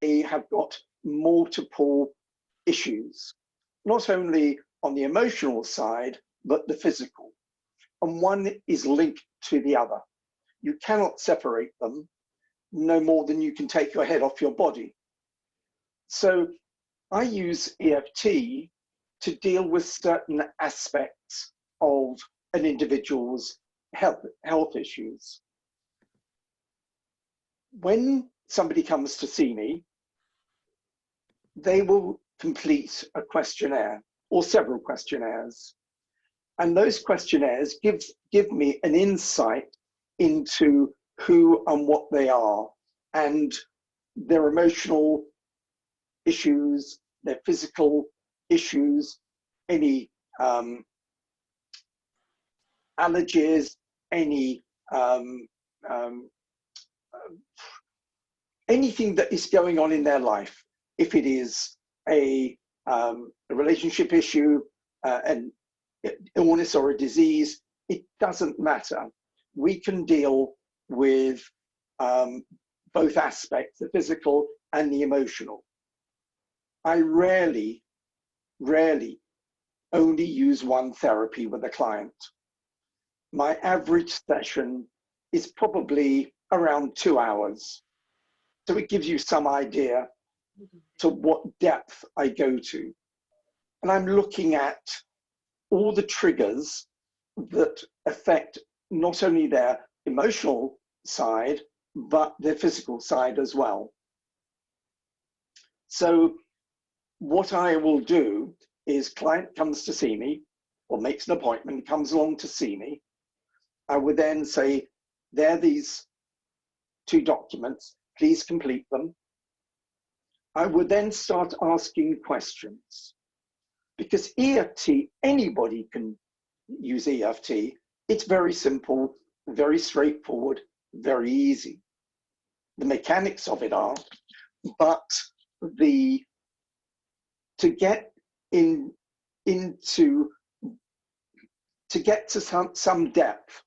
they have got multiple issues, not only on the emotional side, but the physical. And one is linked to the other. You cannot separate them, no more than you can take your head off your body. So I use EFT to deal with certain aspects of an individual's health issues. When somebody comes to see me, they will complete a questionnaire or several questionnaires. And those questionnaires give me an insight into who and what they are, and their emotional issues, their physical issues, any allergies, anything that is going on in their life. If it is a relationship issue, an illness or a disease, it doesn't matter. We can deal with both aspects, the physical and the emotional. I rarely only use one therapy with a client. My average session is probably around 2 hours. So it gives you some idea to what depth I go to. And I'm looking at all the triggers that affect not only their emotional side, but their physical side as well. So what I will do is, client comes to see me or makes an appointment, comes along to see me. I would then say, there are these 2 documents, please complete them. I would then start asking questions, because EFT, anybody can use EFT. It's very simple, very straightforward, very easy. The mechanics of it are, but to get to some depth,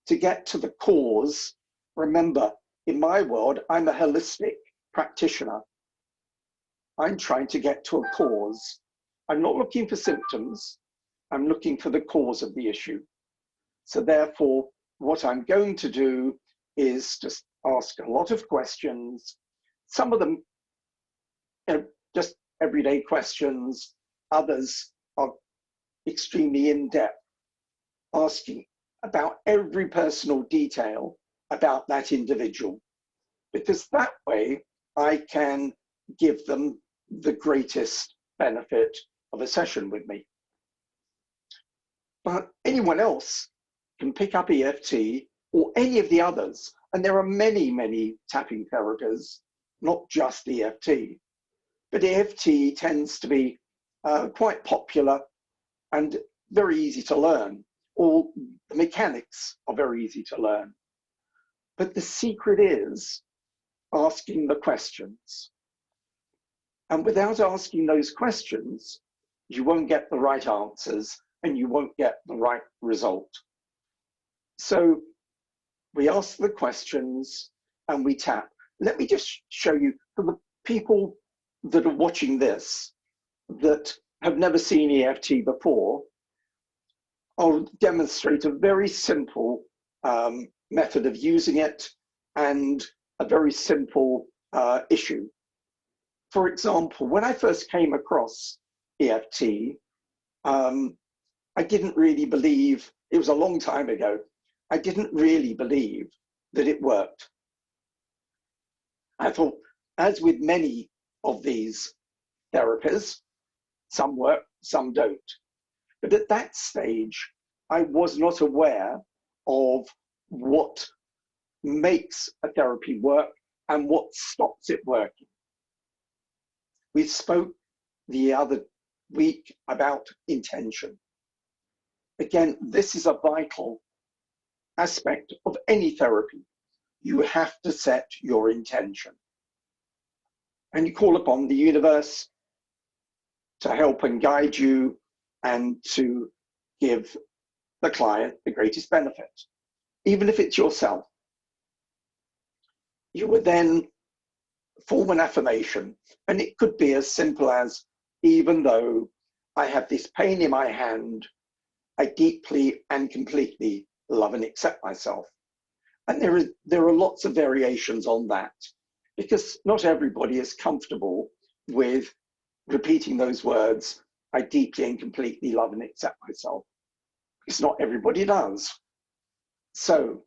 to get to the cause. Remember, in my world, I'm a holistic practitioner. I'm trying to get to a cause. I'm not looking for symptoms. I'm looking for the cause of the issue. So therefore, what I'm going to do is just ask a lot of questions. Some of them, just everyday questions. Others are extremely in-depth, asking about every personal detail about that individual, because that way I can give them the greatest benefit of a session with me. But anyone else can pick up EFT or any of the others, and there are many tapping therapies, not just EFT, but EFT tends to be quite popular and very easy to learn. All the mechanics are very easy to learn. But the secret is asking the questions. And without asking those questions, you won't get the right answers and you won't get the right result. So we ask the questions and we tap. Let me just show you, for the people that are watching this that have never seen EFT before, I'll demonstrate a very simple method of using it and a very simple issue. For example, when I first came across EFT, I didn't really believe, it was a long time ago, I didn't really believe that it worked. I thought, as with many of these therapies, some work, some don't. But at that stage, I was not aware of what makes a therapy work and what stops it working. We spoke the other week about intention. Again, this is a vital aspect of any therapy. You have to set your intention. And you call upon the universe to help and guide you and to give the client the greatest benefit, even if it's yourself. You would then form an affirmation. And it could be as simple as, even though I have this pain in my hand, I deeply and completely love and accept myself. And there are lots of variations on that, because not everybody is comfortable with repeating those words, I deeply and completely love and accept myself. Because not everybody does. So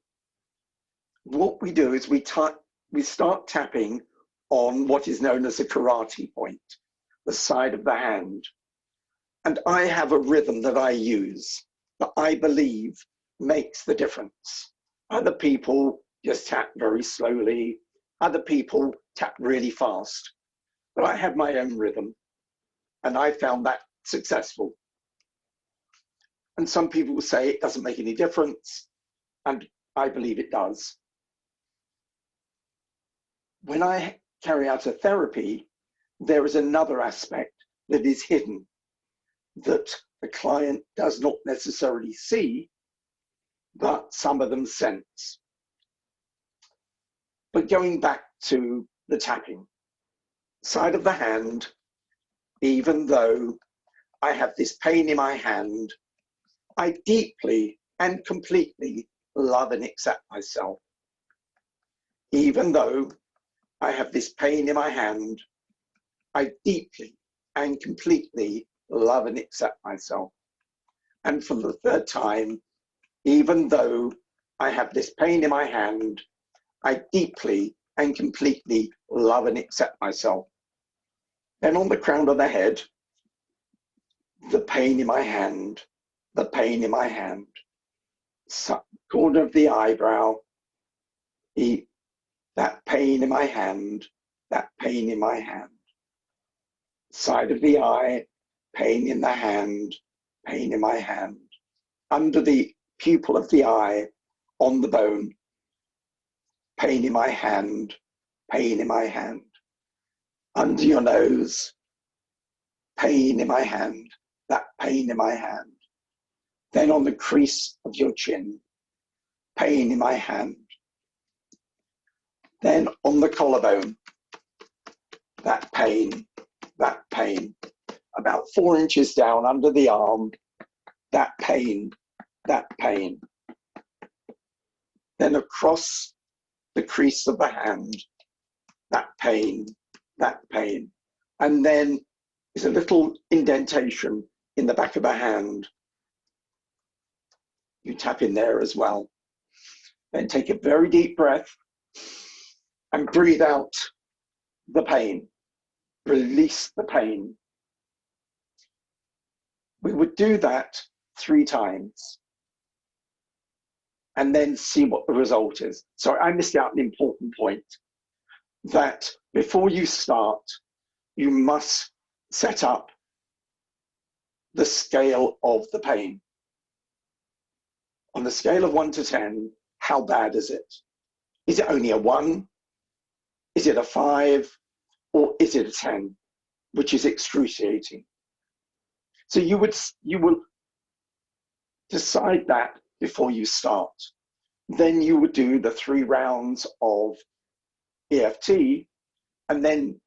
what we do is we start tapping on what is known as a karate point, the side of the hand. And I have a rhythm that I use that I believe makes the difference. Other people just tap very slowly. Other people tap really fast. But I have my own rhythm. And I found that successful. And some people will say it doesn't make any difference. And I believe it does. When I carry out a therapy, there is another aspect that is hidden, that the client does not necessarily see, but some of them sense. But going back to the tapping, side of the hand, even though I have this pain in my hand, I deeply and completely love and accept myself. Even though I have this pain in my hand, I deeply and completely love and accept myself. And for the third time, even though I have this pain in my hand, I deeply and completely love and accept myself. Then on the crown of the head, the pain in my hand, the pain in my hand. Corner of the eyebrow, that pain in my hand, that pain in my hand. Side of the eye, pain in the hand, pain in my hand. Under the pupil of the eye, on the bone, pain in my hand, pain in my hand. Under your nose, pain in my hand, that pain in my hand. Then on the crease of your chin, pain in my hand. Then on the collarbone, that pain, that pain. About 4 inches down under the arm, that pain, that pain. Then across the crease of the hand, that pain, that pain. And then there's a little indentation in the back of the hand. You tap in there as well. Then take a very deep breath and breathe out the pain. Release the pain. We would do that 3 times and then see what the result is. Sorry, I missed out an important point, that before you start, you must set up the scale of the pain. On the scale of 1 to 10, how bad is it? Is it only a 1? Is it a 5? Or is it a 10, which is excruciating? So you will decide that before you start. Then you would do the 3 rounds of EFT and then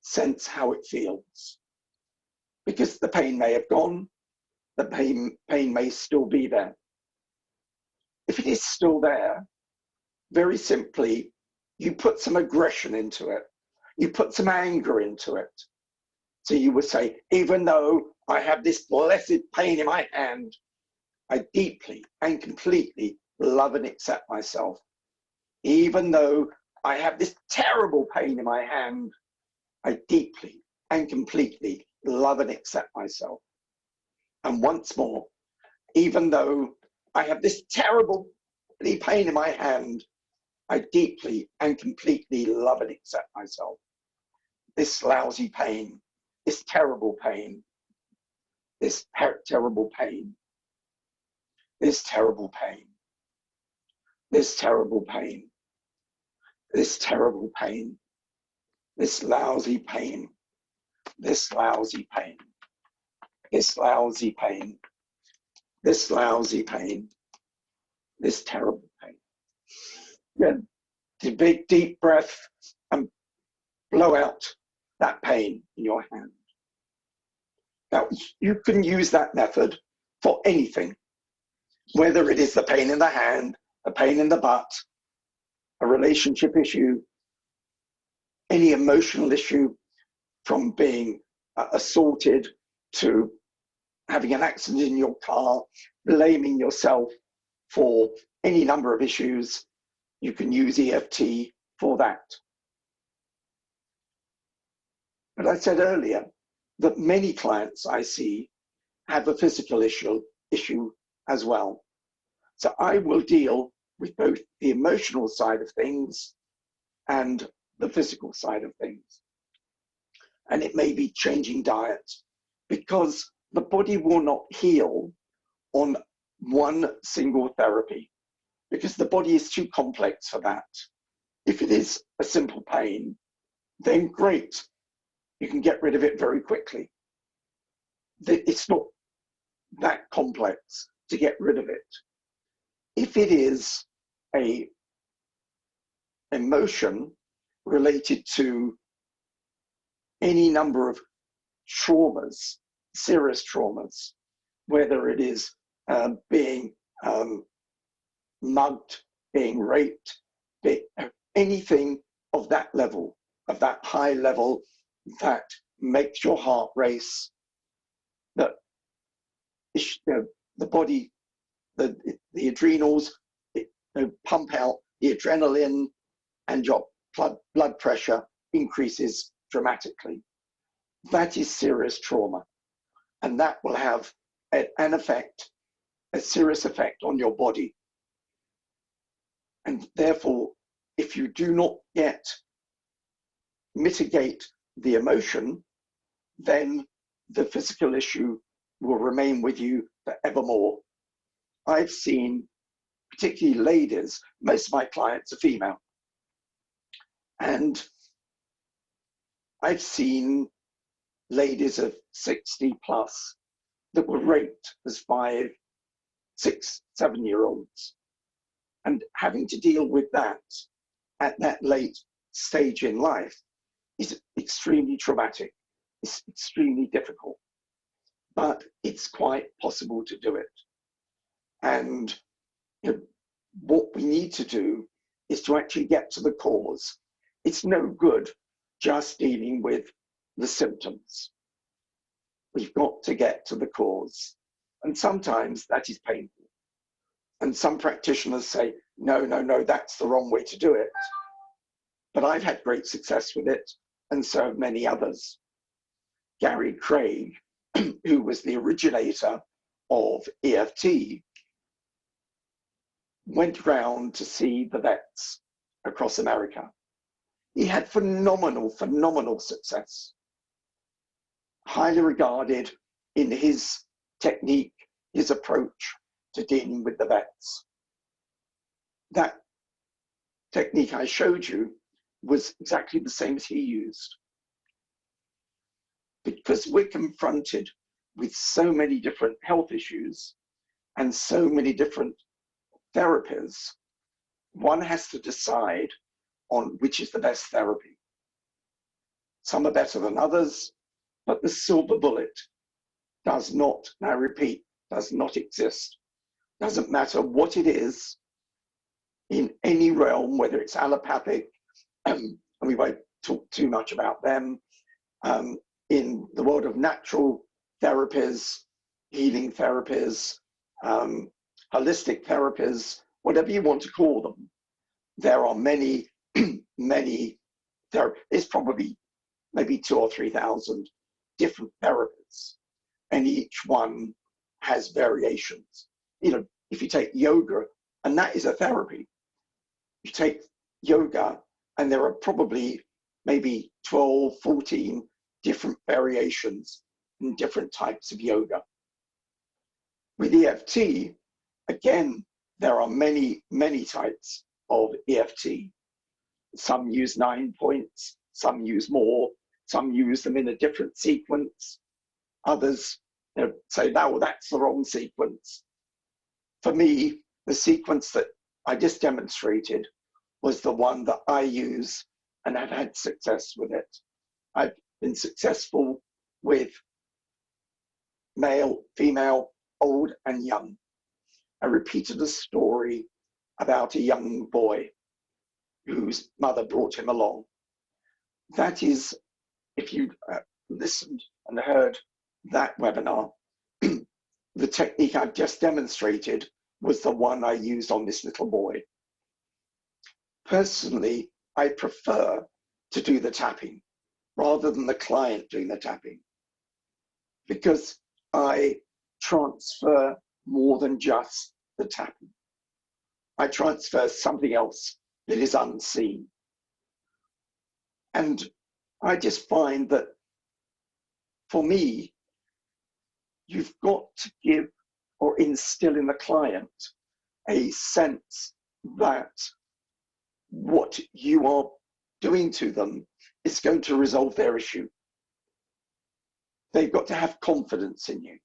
sense how it feels. Because the pain may have gone, the pain may still be there. If it is still there, very simply, you put some aggression into it. You put some anger into it. So you would say, even though I have this blessed pain in my hand, I deeply and completely love and accept myself. Even though I have this terrible pain in my hand, I deeply and completely love and accept myself. And once more, even though I have this terrible pain in my hand, I deeply and completely love and accept myself. This lousy pain, this terrible pain, this terrible pain, this terrible pain, this terrible pain, this terrible pain, this lousy pain, this lousy pain, this lousy pain, this lousy pain, this terrible pain. Good. Big deep breath and blow out that pain in your hand. Now, you can use that method for anything, whether it is the pain in the hand, the pain in the butt, a relationship issue, any emotional issue, from being assaulted to having an accident in your car, blaming yourself for any number of issues. You can use EFT for that. But I said earlier that many clients I see have a physical issue as well. So I will deal with both the emotional side of things and the physical side of things. And it may be changing diet, because the body will not heal on one single therapy, because the body is too complex for that. If it is a simple pain, then great, you can get rid of it very quickly. It's not that complex to get rid of it. If it is an emotion related to any number of traumas, serious traumas, whether it is being mugged, being raped, anything of that level, of that high level that makes your heart race, that the body, the adrenals pump out the adrenaline, and your blood pressure increases dramatically. That is serious trauma, and that will have an effect, a serious effect on your body. And therefore, if you do not yet mitigate the emotion, then the physical issue will remain with you forevermore. I've seen, particularly ladies, most of my clients are female, and I've seen ladies of 60 plus that were raped as 5, 6, 7-year-olds. And having to deal with that at that late stage in life is extremely traumatic. It's extremely difficult, but it's quite possible to do it. And what we need to do is to actually get to the cause. It's no good just dealing with the symptoms. We've got to get to the cause. And sometimes that is painful. And some practitioners say, no, that's the wrong way to do it. But I've had great success with it, and so have many others. Gary Craig, who was the originator of EFT, went round to see the vets across America. He had phenomenal success. Highly regarded in his technique, his approach to dealing with the vets. That technique I showed you was exactly the same as he used. Because we're confronted with so many different health issues and so many different therapies, one has to decide on which is the best therapy. Some are better than others, but the silver bullet does not, and I repeat, does not exist. Doesn't matter what it is in any realm, whether it's allopathic, and we won't talk too much about them, in the world of natural therapies, healing therapies, holistic therapies, whatever you want to call them. There are many there's probably maybe 2,000 or 3,000 different therapies, and each one has variations. If you take yoga, and that is a therapy, you take yoga, and there are probably maybe 12, 14 different variations in different types of yoga. With EFT, again, there are many types of EFT. Some use 9 points, some use more, some use them in a different sequence. Others say, no, that's the wrong sequence. For me, the sequence that I just demonstrated was the one that I use and I've had success with it. I've been successful with male, female, old and young. I repeated a story about a young boy whose mother brought him along. That is, if you listened and heard that webinar, the technique I've just demonstrated was the one I used on this little boy. Personally, I prefer to do the tapping rather than the client doing the tapping, because I transfer more than just the tapping. I transfer something else that is unseen. And I just find that for me, you've got to give or instill in the client a sense that what you are doing to them is going to resolve their issue. They've got to have confidence in you.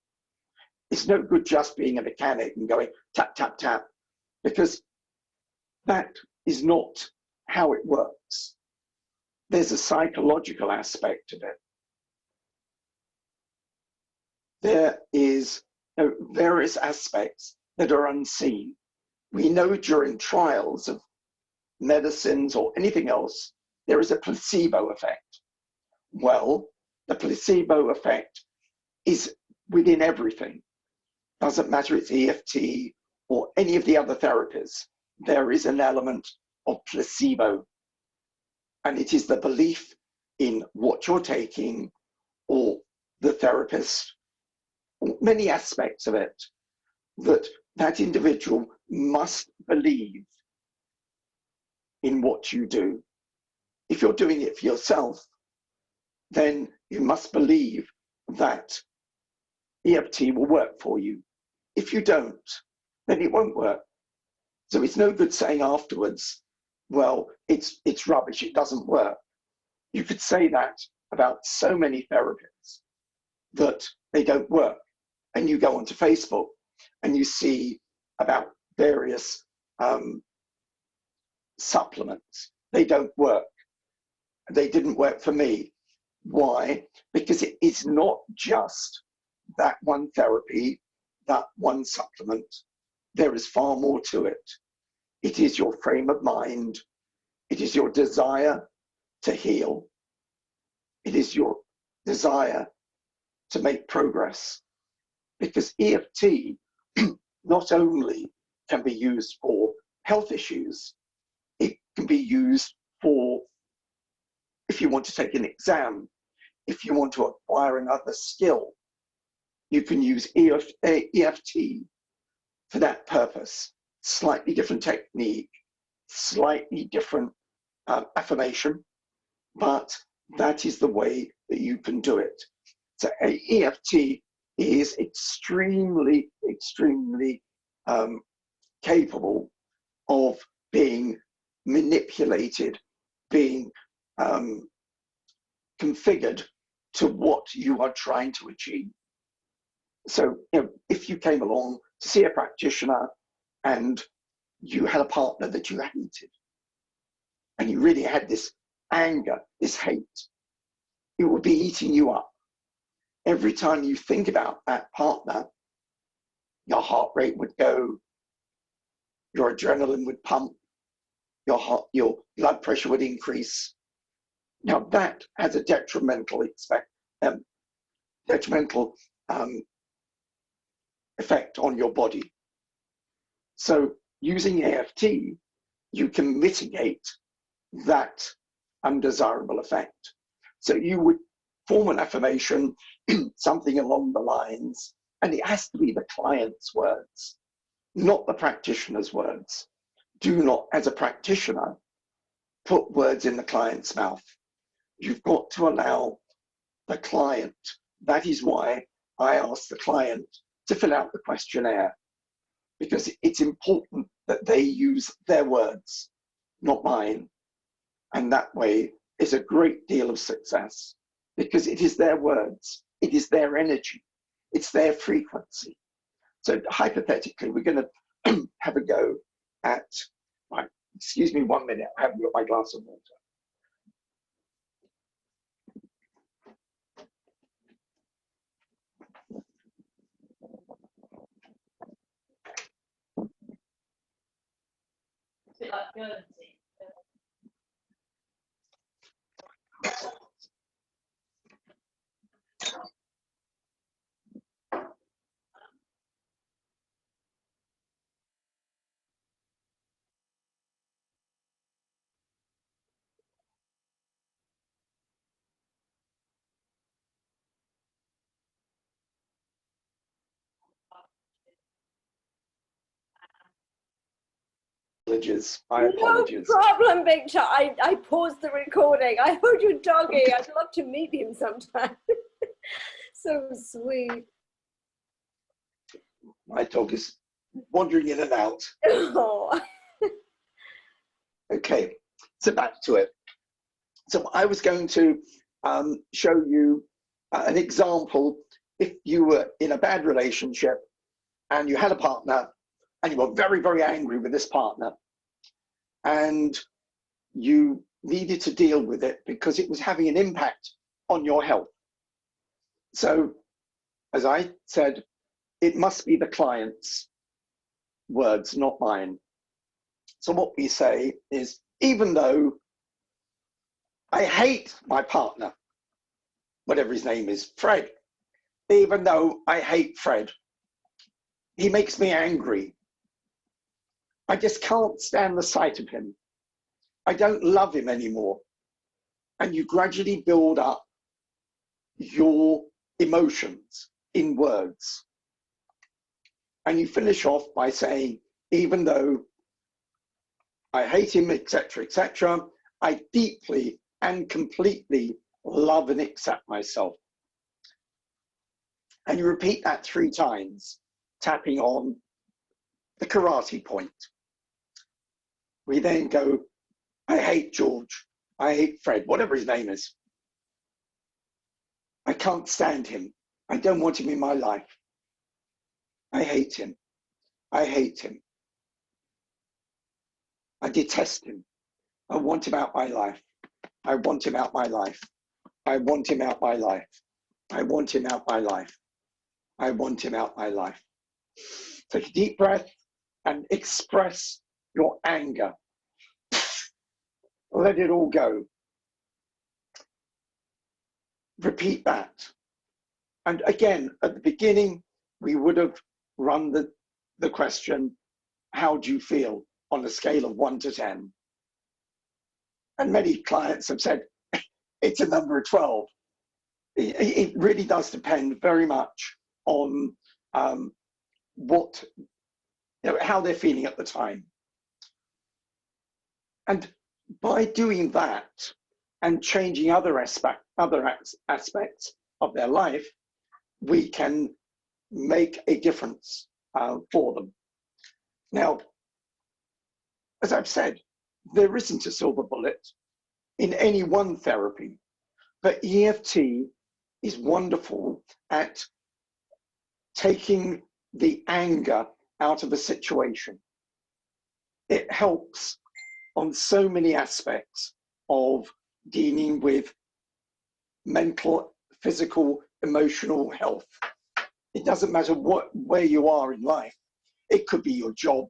It's no good just being a mechanic and going tap, tap, tap, because that is not how it works. There's a psychological aspect of it. There is various aspects that are unseen. We know during trials of medicines or anything else, there is a placebo effect. Well, the placebo effect is within everything. Doesn't matter it's EFT or any of the other therapies. There is an element of placebo. And it is the belief in what you're taking or the therapist, or many aspects of it, that that individual must believe in what you do. If you're doing it for yourself, then you must believe that EFT will work for you. If you don't, then it won't work. So it's no good saying afterwards, well, it's rubbish, it doesn't work. You could say that about so many therapies, that they don't work. And you go onto Facebook and you see about various supplements. They don't work. They didn't work for me. Why? Because it is not just that one therapy, that one supplement. There is far more to it. It is your frame of mind. It is your desire to heal. It is your desire to make progress. Because EFT not only can be used for health issues, it can be used for, if you want to take an exam, if you want to acquire another skill, you can use EFT for that purpose. Slightly different technique, slightly different affirmation, but that is the way that you can do it. So EFT is extremely, extremely capable of being manipulated, being configured to what you are trying to achieve. So, if you came along to see a practitioner and you had a partner that you hated, and you really had this anger, this hate, it would be eating you up. Every time you think about that partner, your heart rate would go, your adrenaline would pump, your blood pressure would increase. Now that has a detrimental effect on your body. So using EFT, you can mitigate that undesirable effect. So you would form an affirmation, something along the lines, and it has to be the client's words, not the practitioner's words. Do not, as a practitioner, put words in the client's mouth. You've got to allow the client. That is why I ask the client to fill out the questionnaire, because it's important that they use their words, not mine. And that way is a great deal of success, because it is their words, it is their energy, it's their frequency. So hypothetically, we're going to have a go at, right, excuse me 1 minute, I haven't got my glass of water. My apologies. No problem, Victor. I paused the recording. I heard your doggy. I'd love to meet him sometime. So sweet. My dog is wandering in and out. Oh. Okay, so back to it. So I was going to show you an example. If you were in a bad relationship and you had a partner and you were very, very angry with this partner and you needed to deal with it because it was having an impact on your health. So, as I said, it must be the client's words, not mine. So what we say is, even though I hate my partner, whatever his name is, Fred, even though I hate Fred, he makes me angry. I just can't stand the sight of him. I don't love him anymore. And you gradually build up your emotions in words. And you finish off by saying, even though I hate him, etc., etc., I deeply and completely love and accept myself. And you repeat that 3 times, tapping on the karate point. We then go, I hate George, I hate Fred, whatever his name is. I can't stand him. I don't want him in my life. I hate him. I hate him. I detest him. I want him out my life. I want him out my life. I want him out my life. I want him out my life. I want him out my life. Take a deep breath and express your anger. Let it all go. Repeat that. And again, at the beginning, we would have run the question, how do you feel on a scale of 1 to 10? And many clients have said, it's a number of 12. It really does depend very much on what, how they're feeling at the time. And by doing that and changing other aspects of their life, we can make a difference for them. Now, as I've said, there isn't a silver bullet in any one therapy, but EFT is wonderful at taking the anger out of a situation. It helps on so many aspects of dealing with mental, physical, emotional health. It doesn't matter where you are in life. It could be your job.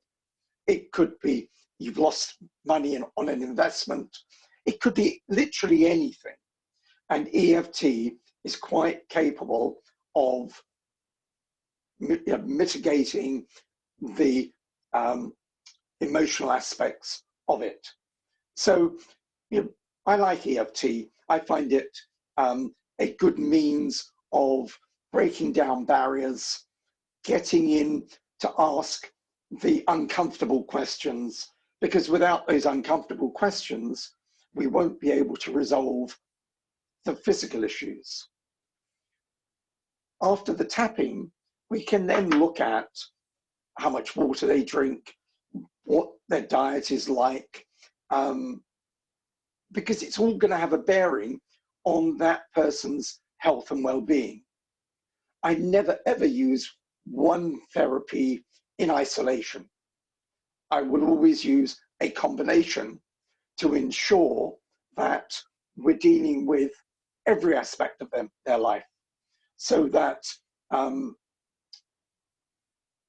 It could be you've lost money on an investment. It could be literally anything. And EFT is quite capable of mitigating the emotional aspects of it. So I like EFT. I find it a good means of breaking down barriers, getting in to ask the uncomfortable questions, because without those uncomfortable questions, we won't be able to resolve the physical issues. After the tapping, we can then look at how much water they drink, what their diet is like, because it's all going to have a bearing on that person's health and well-being. I never ever use one therapy in isolation. I will always use a combination to ensure that we're dealing with every aspect of their life, so that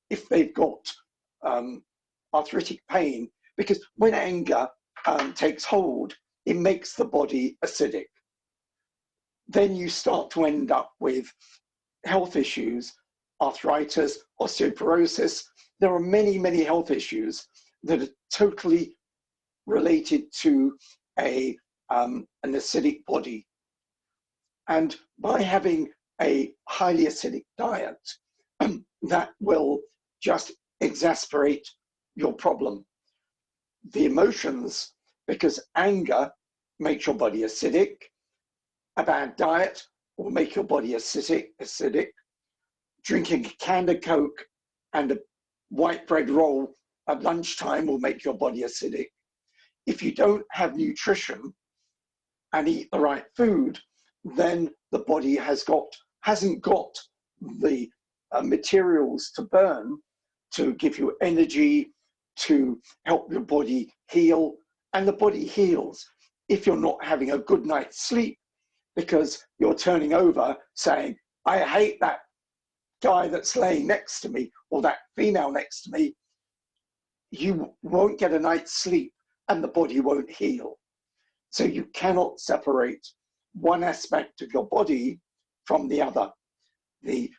if they've got arthritic pain, Because when anger takes hold, it makes the body acidic. Then you start to end up with health issues, arthritis, osteoporosis. There are many, many health issues that are totally related to an acidic body. And by having a highly acidic diet, that will just exasperate your problem. The emotions, because anger makes your body acidic, a bad diet will make your body acidic. Drinking a can of Coke and a white bread roll at lunchtime will make your body acidic. If you don't have nutrition and eat the right food, then the body hasn't got the materials to burn to give you energy, to help your body heal. And the body heals if you're not having a good night's sleep, because you're turning over saying, I hate that guy that's laying next to me or that female next to me. You won't get a night's sleep and the body won't heal. So you cannot separate one aspect of your body from the other. The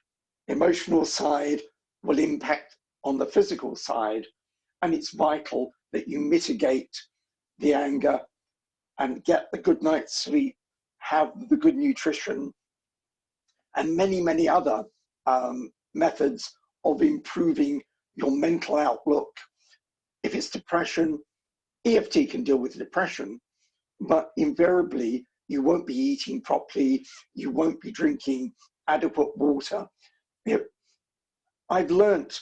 emotional side will impact on the physical side, and it's vital that you mitigate the anger and get the good night's sleep, have the good nutrition, and many, many other methods of improving your mental outlook. If it's depression, EFT can deal with depression, but invariably you won't be eating properly, you won't be drinking adequate water. I've learnt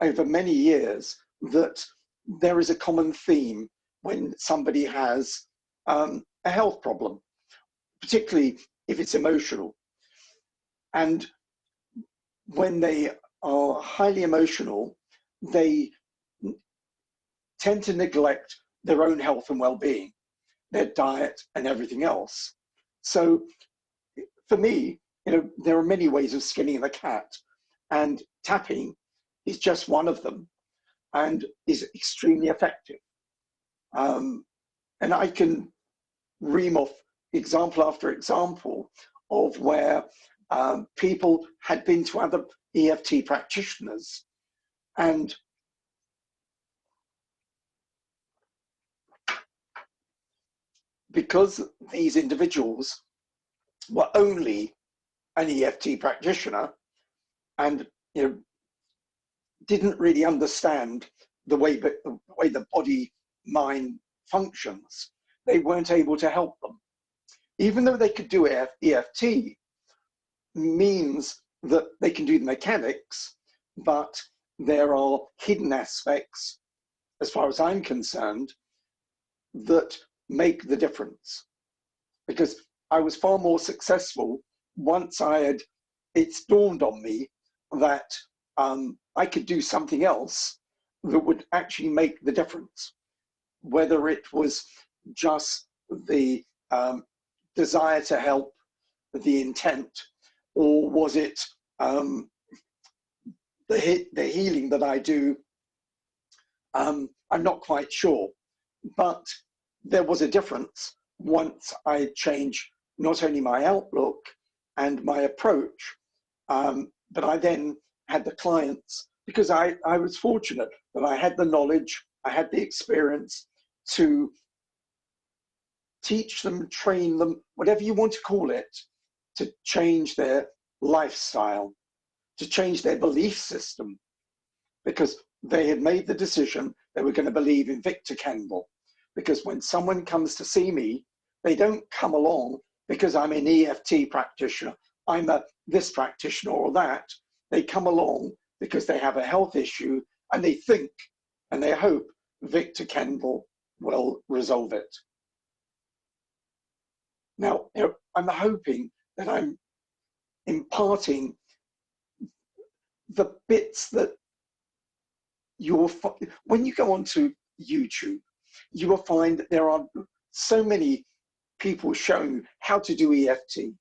over many years that there is a common theme when somebody has a health problem, particularly if it's emotional. And when they are highly emotional, they tend to neglect their own health and well-being, their diet and everything else. So for me, there are many ways of skinning the cat, and tapping is just one of them and is extremely effective. And I can ream off example after example of where people had been to other EFT practitioners, and because these individuals were only an EFT practitioner and didn't really understand the way the body mind functions, they weren't able to help them. Even though they could do EFT, means that they can do the mechanics, but there are hidden aspects, as far as I'm concerned, that make the difference. Because I was far more successful once it's dawned on me that I could do something else that would actually make the difference. Whether it was just the desire to help, the intent, or was it the healing that I do, I'm not quite sure. But there was a difference once I changed not only my outlook and my approach, but I then had the clients, because I was fortunate that I had the knowledge, I had the experience to teach them, train them, whatever you want to call it, to change their lifestyle, to change their belief system, because they had made the decision they were going to believe in Victor Kendal. Because when someone comes to see me, they don't come along because I'm an EFT practitioner, I'm this practitioner or that. They come along because they have a health issue and they think and they hope Victor Kendal will resolve it. Now, I'm hoping that I'm imparting the bits that when you go onto YouTube, you will find that there are so many people showing how to do EFT,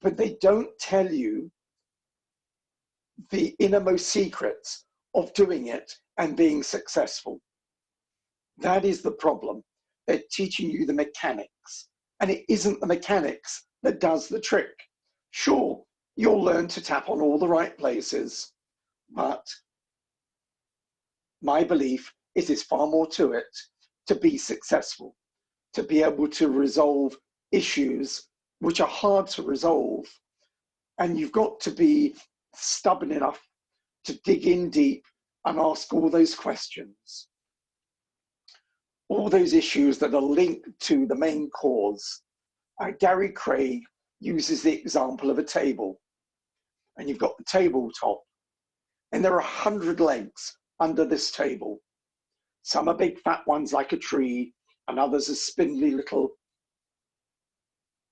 but they don't tell you the innermost secrets of doing it and being successful. That is the problem. They're teaching you the mechanics, and it isn't the mechanics that does the trick. Sure, you'll learn to tap on all the right places, but my belief is there's far more to it to be successful, to be able to resolve issues which are hard to resolve. And you've got to be stubborn enough to dig in deep and ask all those questions, all those issues that are linked to the main cause. Gary Craig uses the example of a table, and you've got the tabletop, and there are 100 legs under this table. Some are big fat ones like a tree, and others are spindly little,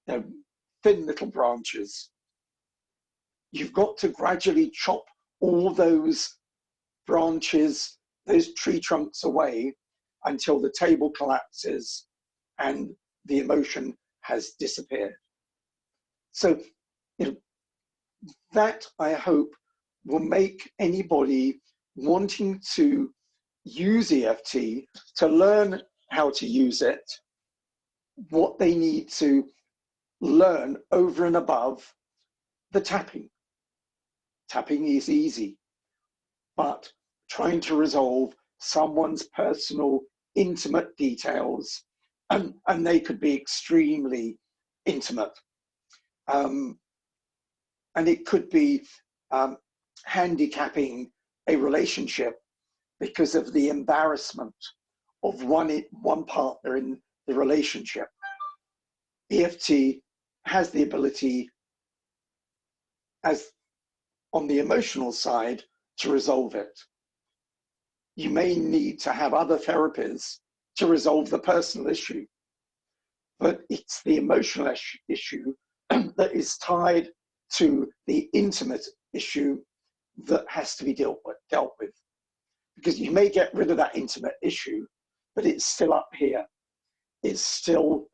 thin little branches. You've got to gradually chop all those branches, those tree trunks away until the table collapses and the emotion has disappeared. So, that I hope will make anybody wanting to use EFT, to learn how to use it, what they need to learn over and above the tapping. Tapping is easy, but trying to resolve someone's personal, intimate details, and they could be extremely intimate. And it could be handicapping a relationship because of the embarrassment of one partner in the relationship. EFT has the ability, as on the emotional side, to resolve it. You may need to have other therapies to resolve the personal issue, but it's the emotional issue that is tied to the intimate issue that has to be dealt with. Because you may get rid of that intimate issue, but it's still up here. It's still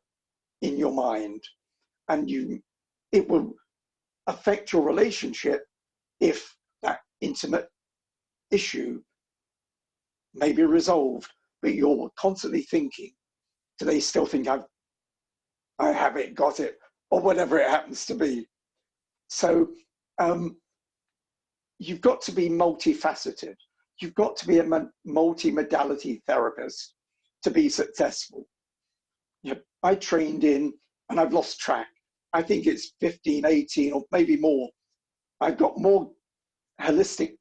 in your mind, and it will affect your relationship if that intimate issue may be resolved, but you're constantly thinking, do they still think I have it, got it, or whatever it happens to be. So you've got to be multifaceted. You've got to be a multi-modality therapist to be successful. I trained in, and I've lost track, I think it's 15, 18, or maybe more. I've got more holistic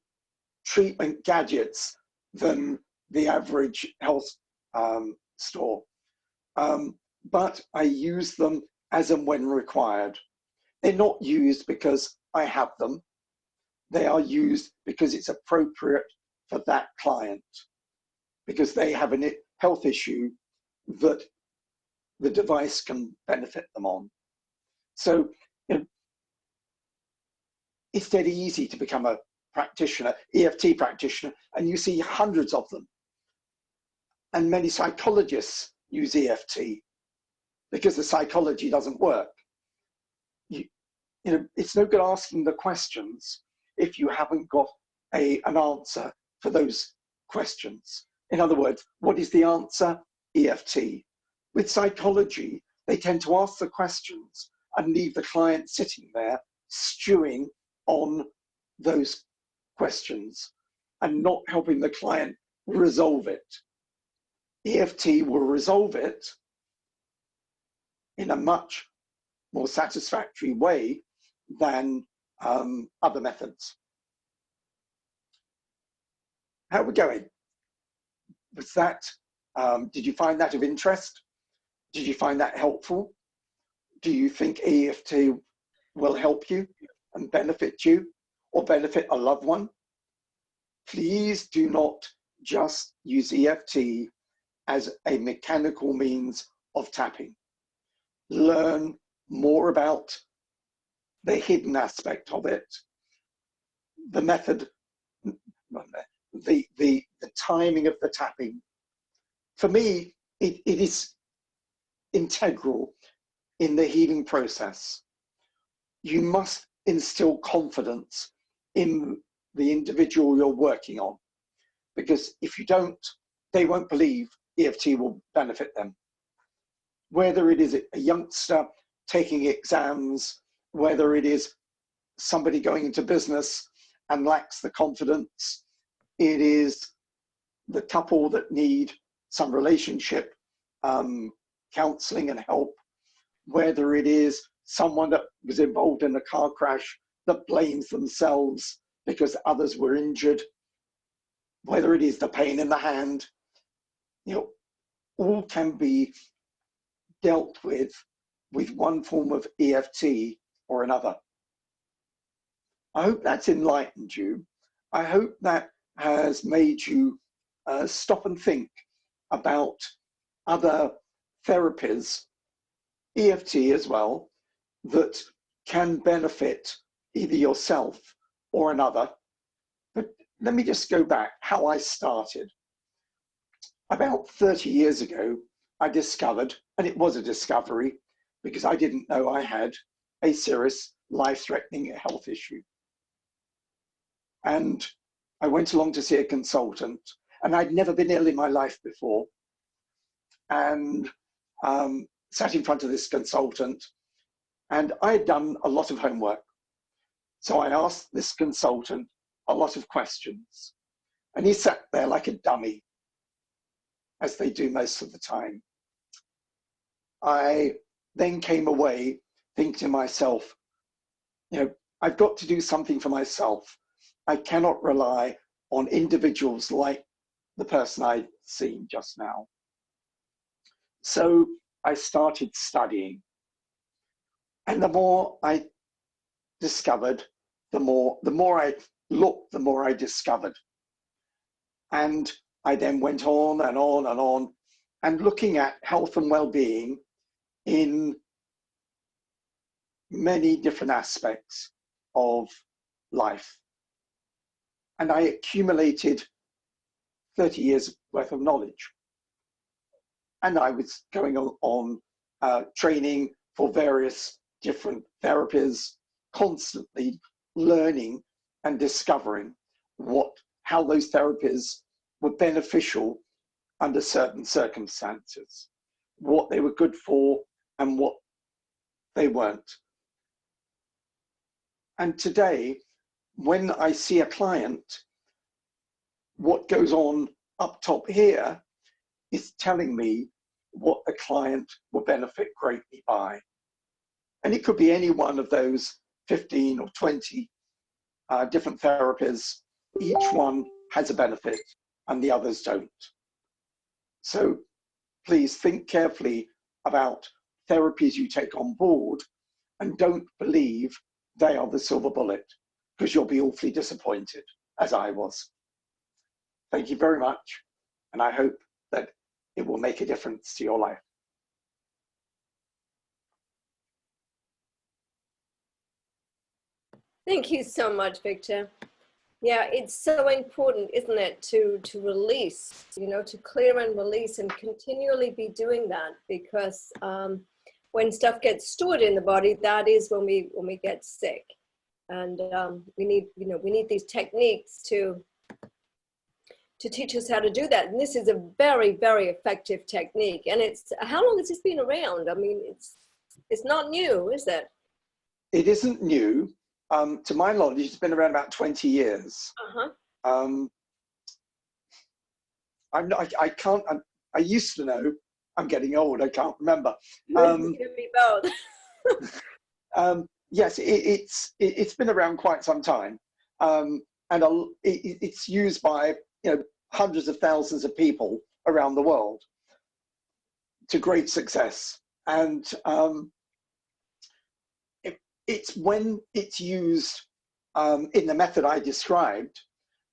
treatment gadgets than the average health store. But I use them as and when required. They're not used because I have them. They are used because it's appropriate for that client, because they have a health issue that the device can benefit them on. So it's dead easy to become a practitioner, EFT practitioner, and you see hundreds of them. And many psychologists use EFT because the psychology doesn't work. It's no good asking the questions if you haven't got an answer for those questions. In other words, what is the answer? EFT. With psychology, they tend to ask the questions and leave the client sitting there stewing on those questions and not helping the client resolve it. EFT will resolve it in a much more satisfactory way than other methods. How are we going? Was that, did you find that of interest? Did you find that helpful? Do you think EFT will help you and benefit you or benefit a loved one? Please do not just use EFT as a mechanical means of tapping. Learn more about the hidden aspect of it, the method, the timing of the tapping. For me, it is integral in the healing process. You must instill confidence in the individual you're working on, because if you don't, they won't believe EFT will benefit them. Whether it is a youngster taking exams, whether it is somebody going into business and lacks the confidence, it is the couple that need some relationship counseling and help, whether it is someone that was involved in a car crash that blames themselves because others were injured, whether it is the pain in the hand, all can be dealt with one form of EFT or another. I hope that's enlightened you. I hope that has made you stop and think about other therapies, EFT as well, that can benefit either yourself or another. But let me just go back how I started. About 30 years ago, I discovered, and it was a discovery because I didn't know I had a serious life-threatening health issue. And I went along to see a consultant, and I'd never been ill in my life before. And sat in front of this consultant, and I had done a lot of homework. So I asked this consultant a lot of questions, and he sat there like a dummy, as they do most of the time. I then came away thinking to myself, I've got to do something for myself. I cannot rely on individuals like the person I'd seen just now. So I started studying. And the more I discovered, the more I looked, the more I discovered. And I then went on and on and on, and looking at health and well-being in many different aspects of life. And I accumulated 30 years worth of knowledge. And I was going on training for various different therapies, constantly learning and discovering how those therapies were beneficial under certain circumstances, what they were good for and what they weren't. And today, when I see a client, what goes on up top here is telling me what the client will benefit greatly by. And it could be any one of those 15 or 20 different therapies. Each one has a benefit and the others don't. So please think carefully about therapies you take on board, and don't believe they are the silver bullet, because you'll be awfully disappointed, as I was. Thank you very much, and I hope that it will make a difference to your life. Thank you so much, Victor. Yeah, it's so important, isn't it, to release, to clear and release, and continually be doing that, because when stuff gets stored in the body, that is when we get sick. And we need these techniques to teach us how to do that. And this is a very, very effective technique. And how long has this been around? I mean, it's not new, is it? It isn't new. To my knowledge, it's been around about 20 years. I used to know. I'm getting old. I can't remember. Me both. Yes, it's been around quite some time, and it's used by hundreds of thousands of people around the world to great success. And it's when it's used in the method I described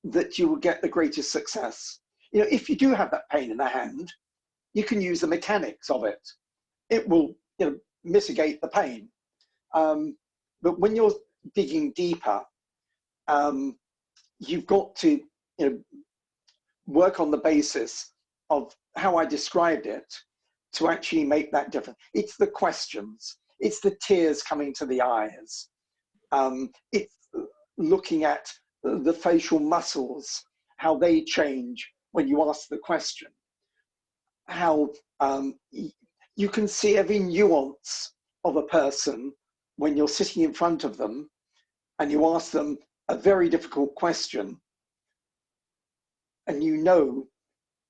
that you will get the greatest success. If you do have that pain in the hand, you can use the mechanics of it. It will mitigate the pain. But when you're digging deeper, you've got to work on the basis of how I described it to actually make that difference. It's the questions. It's the tears coming to the eyes. It's looking at the facial muscles, how they change when you ask the question. how you can see every nuance of a person when you're sitting in front of them and you ask them a very difficult question, and you know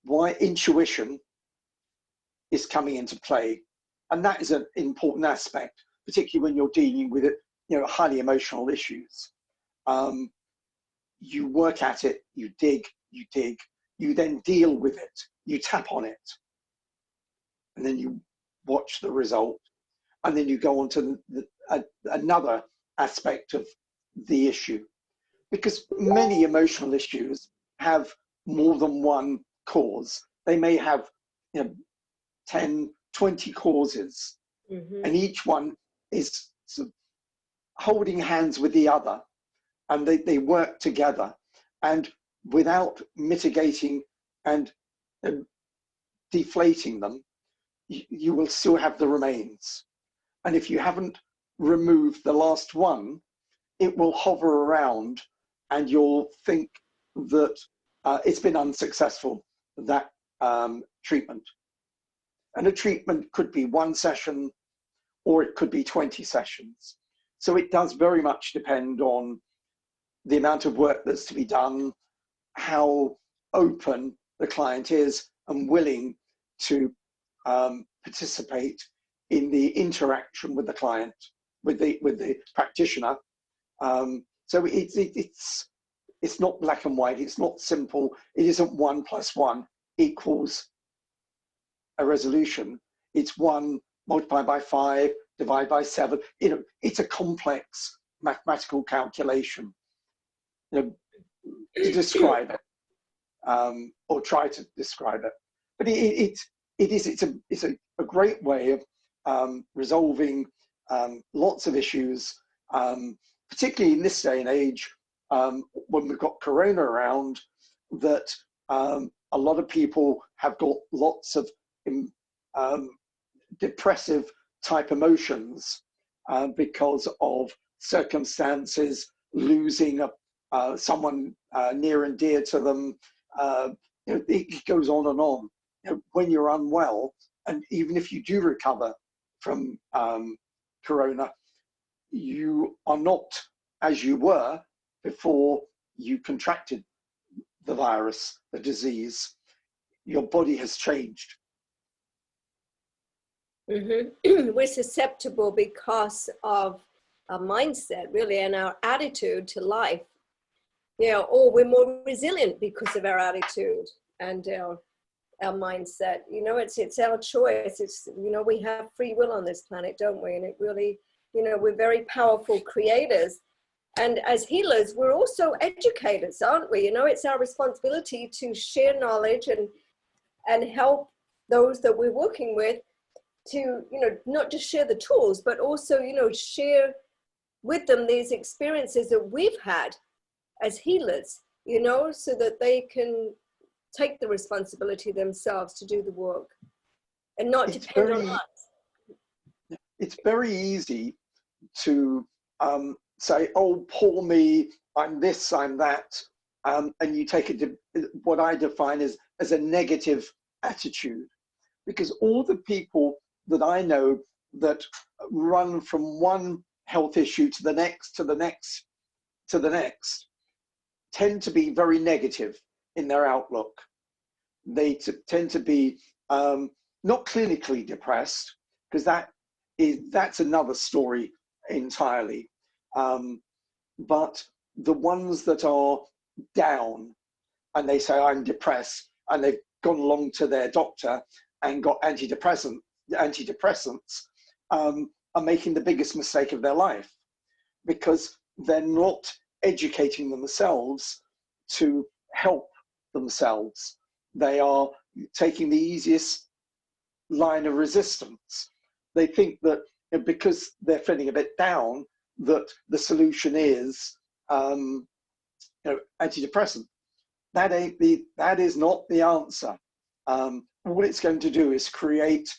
why intuition is coming into play. And that is an important aspect, particularly when you're dealing with it, highly emotional issues. You work at it, you dig, you then deal with it, you tap on it, and then you watch the result, and then you go on to another aspect of the issue. Because many emotional issues have more than one cause. They may have 10, 20 causes, and each one is sort of holding hands with the other, and they work together, and without mitigating and deflating them, you will still have the remains. And if you haven't removed the last one, it will hover around, and you'll think that it's been unsuccessful, that treatment. And a treatment could be 1 session, or it could be 20 sessions. So it does very much depend on the amount of work that's to be done, how open the client is and willing to participate in the interaction with the client, with the practitioner. So it's not black and white. It's not simple. It isn't 1 + 1 = a resolution. It's 1 multiplied by 5 divided by 7. It's a complex mathematical calculation. To describe it, or try to describe it, but it's a great way of resolving lots of issues, particularly in this day and age, when we've got Corona around, that a lot of people have got lots of depressive type emotions because of circumstances, losing someone near and dear to them. It goes on and on. When you're unwell, and even if you do recover from Corona, you are not as you were before you contracted the virus, the disease. Your body has changed. We're susceptible because of our mindset, really, and our attitude to life. Or we're more resilient because of our attitude and our mindset. It's our choice. It's, we have free will on this planet, don't we? And it really, we're very powerful creators. And as healers, we're also educators, aren't we? It's our responsibility to share knowledge and help those that we're working with to, not just share the tools, but also, share with them these experiences that we've had as healers, so that they can take the responsibility themselves to do the work and not depend on us. It's very easy to say, oh, poor me, I'm this, I'm that, and you take what I define as a negative attitude, because all the people that I know that run from one health issue to the next, to the next, to the next, tend to be very negative in their outlook. They tend to be not clinically depressed, because that's another story entirely. But the ones that are down and they say, I'm depressed, and they've gone along to their doctor and got antidepressants, are making the biggest mistake of their life, because they're not educating themselves to help themselves. They are taking the easiest line of resistance. They think that because they're feeling a bit down, that the solution is antidepressant. That is not the answer. What it's going to do is create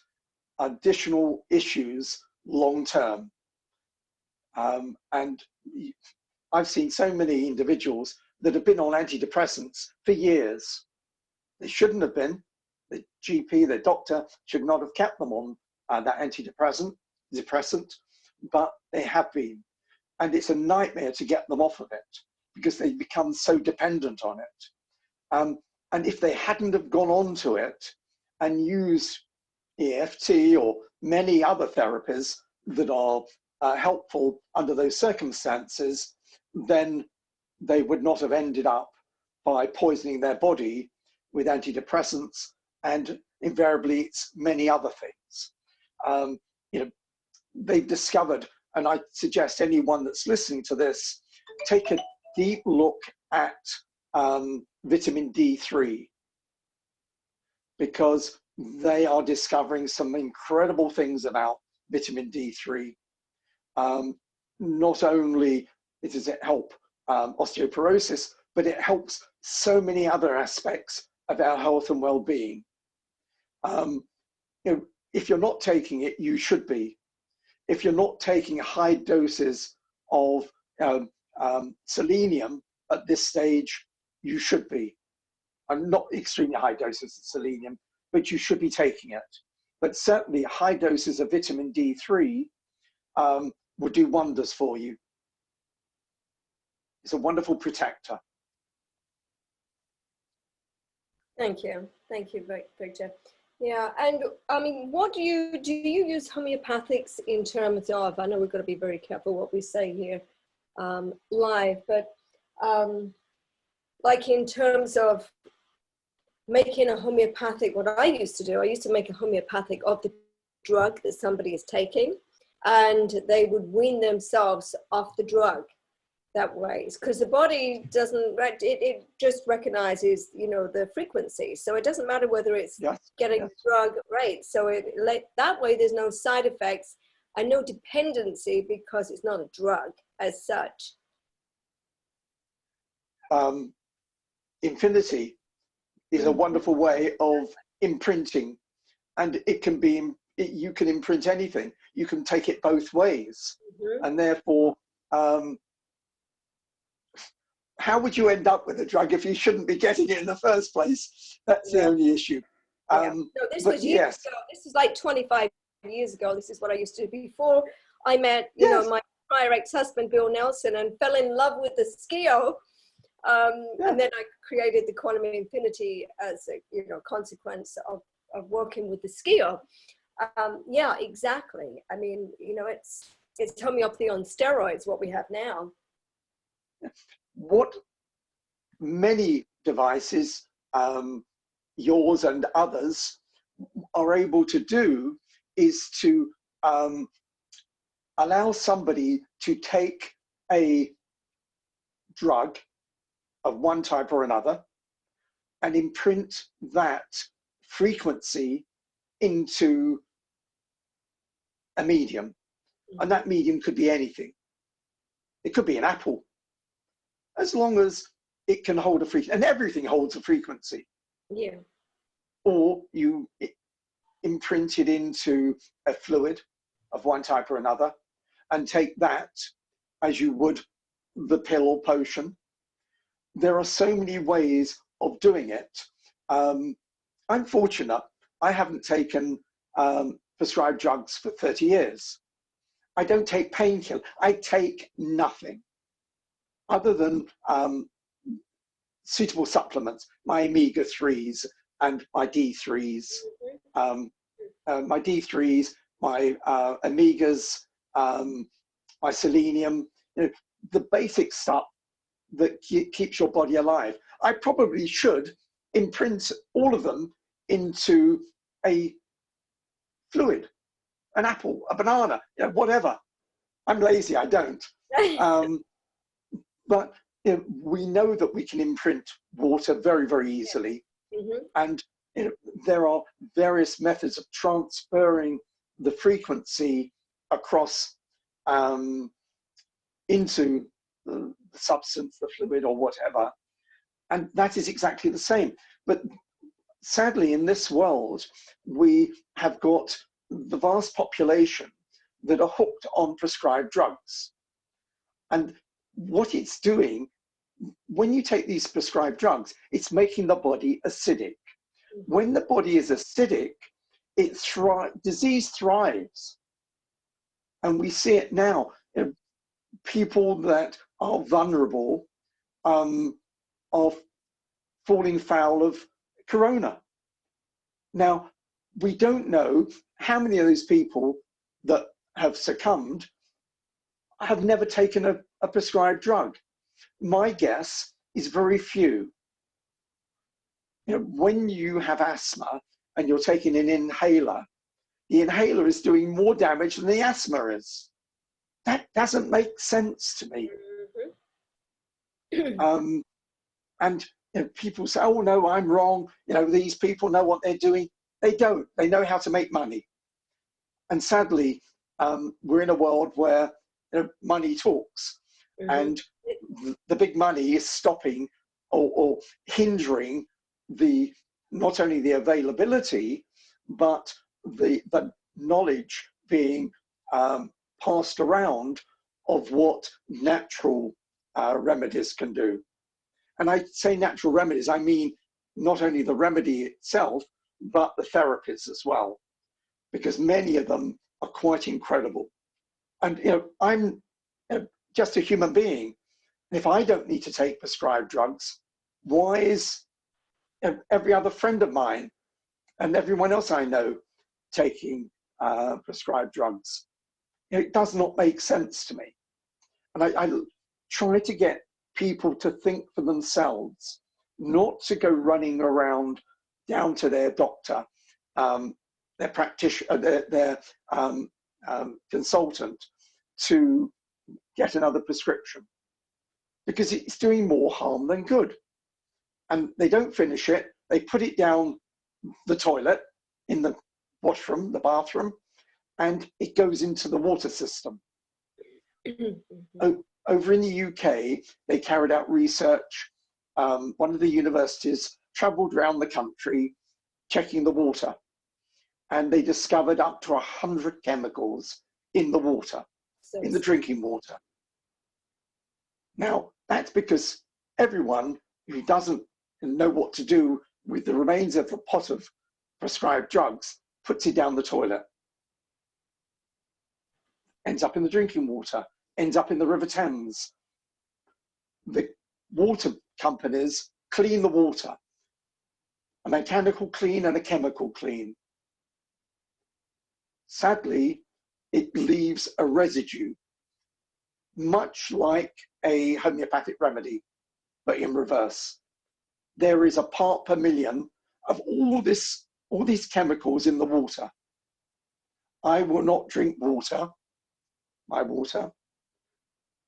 additional issues long term. And I've seen so many individuals that have been on antidepressants for years. They shouldn't have been. the GP, the doctor, should not have kept them on that depressant, but they have been. And it's a nightmare to get them off of it because they become so dependent on it. And if they hadn't have gone on to it and used EFT or many other therapies that are helpful under those circumstances, then they would not have ended up by poisoning their body with antidepressants, and invariably it's many other things. They've discovered, and I suggest anyone that's listening to this, take a deep look at vitamin D3, because they are discovering some incredible things about vitamin D3. Not only does it help osteoporosis, but it helps so many other aspects of our health and well-being. If you're not taking it, you should be. If you're not taking high doses of selenium at this stage, you should be. And not extremely high doses of selenium, but you should be taking it. But certainly high doses of vitamin D3 would do wonders for you. It's a wonderful protector. Thank you, Victor. Yeah, and I mean, what do you use homeopathics in terms of? I know we've got to be very careful what we say here live, but like in terms of making a homeopathic, what I used to make a homeopathic of the drug that somebody is taking, and they would wean themselves off the drug that way, because the body doesn't, it just recognizes, the frequency. So it doesn't matter whether it's getting the drug right. So that way there's no side effects and no dependency, because it's not a drug as such. Infinity is a wonderful way of imprinting, and it can be, you can imprint anything. You can take it both ways, and therefore, how would you end up with a drug if you shouldn't be getting it in the first place? That's the only issue. No, this was years ago. This is like 25 years ago. This is what I used to do before I met, my prior ex-husband, Bill Nelson, and fell in love with the skio. And then I created the Quantum Infinity as a consequence of working with the skio. Yeah, exactly. I mean, it's homeopathy on steroids, what we have now. What many devices, yours and others, are able to do is to allow somebody to take a drug of one type or another and imprint that frequency into a medium. And that medium could be anything. It could be an apple, as long as it can hold a frequency, and everything holds a frequency. Yeah. Or you imprint it into a fluid of one type or another and take that as you would the pill or potion. There are so many ways of doing it. I'm fortunate. I haven't taken prescribed drugs for 30 years. I don't take painkillers. I take nothing other than suitable supplements, my omega-3s and my D3s. My D3s, my omegas, my selenium, the basic stuff that keeps your body alive. I probably should imprint all of them into a fluid, an apple, a banana, whatever. I'm lazy, I don't. But we know that we can imprint water very, very easily. And there are various methods of transferring the frequency across into the substance, the fluid or whatever. And that is exactly the same. But sadly, in this world, we have got the vast population that are hooked on prescribed drugs. And what it's doing, when you take these prescribed drugs, it's making the body acidic. When the body is acidic, disease thrives. And we see it now. You know, people that are vulnerable are falling foul of corona. Now, we don't know how many of those people that have succumbed have never taken a prescribed drug. My guess is very few. You know, when you have asthma and you're taking an inhaler, the inhaler is doing more damage than the asthma is. That doesn't make sense to me. And you know, people say, oh no, I'm wrong. You know, these people know what they're doing. They don't. They know how to make money. And sadly, we're in a world where, you know, money talks. And the big money is stopping or hindering not only the availability, but the knowledge being passed around of what natural remedies can do. And I say natural remedies, I mean not only the remedy itself, but the therapies as well, because many of them are quite incredible. And you know, I'm just a human being. If I don't need to take prescribed drugs, why is every other friend of mine and everyone else I know taking prescribed drugs? You know, it does not make sense to me. And I try to get people to think for themselves, not to go running around down to their doctor, their practitioner, their consultant, to get another prescription, because it's doing more harm than good. And they don't finish it, they put it down the toilet, in the washroom, the bathroom, and it goes into the water system. Over in the UK, they carried out research. One of the universities traveled around the country checking the water, and they discovered up to 100 chemicals in the water, in the drinking water. Now, that's because everyone who doesn't know what to do with the remains of a pot of prescribed drugs puts it down the toilet, ends up in the drinking water, ends up in the River Thames. The water companies clean the water, a mechanical clean and a chemical clean. Sadly, it leaves a residue, much like a homeopathic remedy, but in reverse. There is a part per million of all these chemicals in the water. I will not drink water, my water,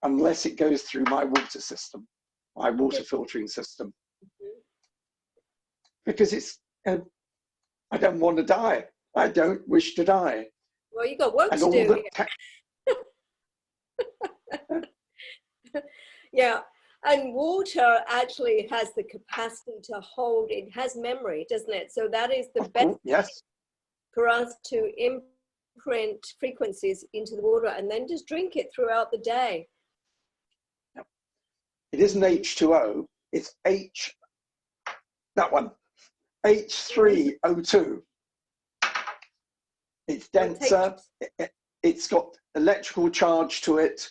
unless it goes through my water system, my water filtering system. Because it's, I don't want to die. I don't wish to die. Well, you got work to do. Yeah, and water actually has the capacity to hold, it has memory, doesn't it? So that is the best yes. for us to imprint frequencies into the water and then just drink it throughout the day. Yep. It isn't H2O, it's that one, H3O2. It's denser, it's got electrical charge to it.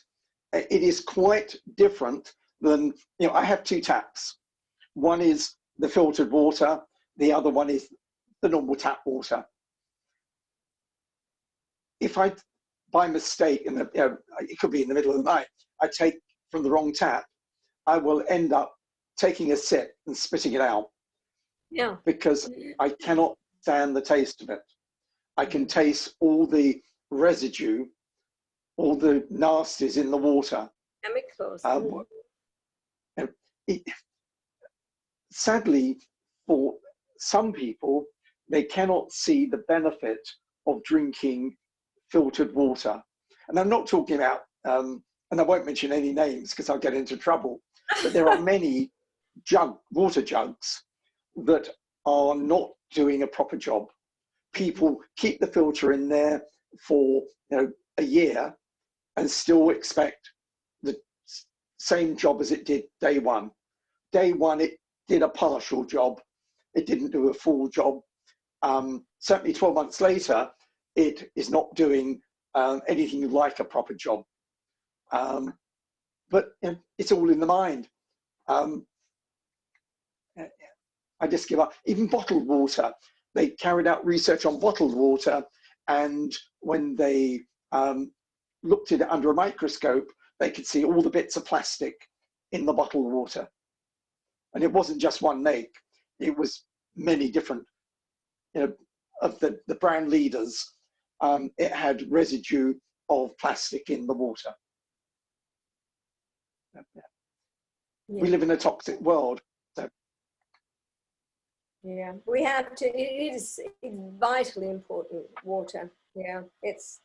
It is quite different than, you know, I have two taps. One is the filtered water, the other one is the normal tap water. If I, by mistake, it could be in the middle of the night, I take from the wrong tap, I will end up taking a sip and spitting it out. Yeah. Because I cannot stand the taste of it. I can taste all the residue, all the nasties in the water. Chemicals. Sadly, for some people, they cannot see the benefit of drinking filtered water. And I'm not talking about, and I won't mention any names because I'll get into trouble, but there are many water jugs that are not doing a proper job. People keep the filter in there for, you know, a year and still expect the same job as it did day one. Day one, it did a partial job. it didn't do a full job. Certainly 12 months later, it is not doing anything like a proper job. But it's all in the mind. I just give up. Even bottled water, they carried out research on bottled water, and when they looked at it under a microscope, they could see all the bits of plastic in the bottled water. And it wasn't just one make, it was many different, of the brand leaders. It had residue of plastic in the water. Yeah. We live in a toxic world. So. Yeah, we have to, it is vitally important, water. Yeah, it's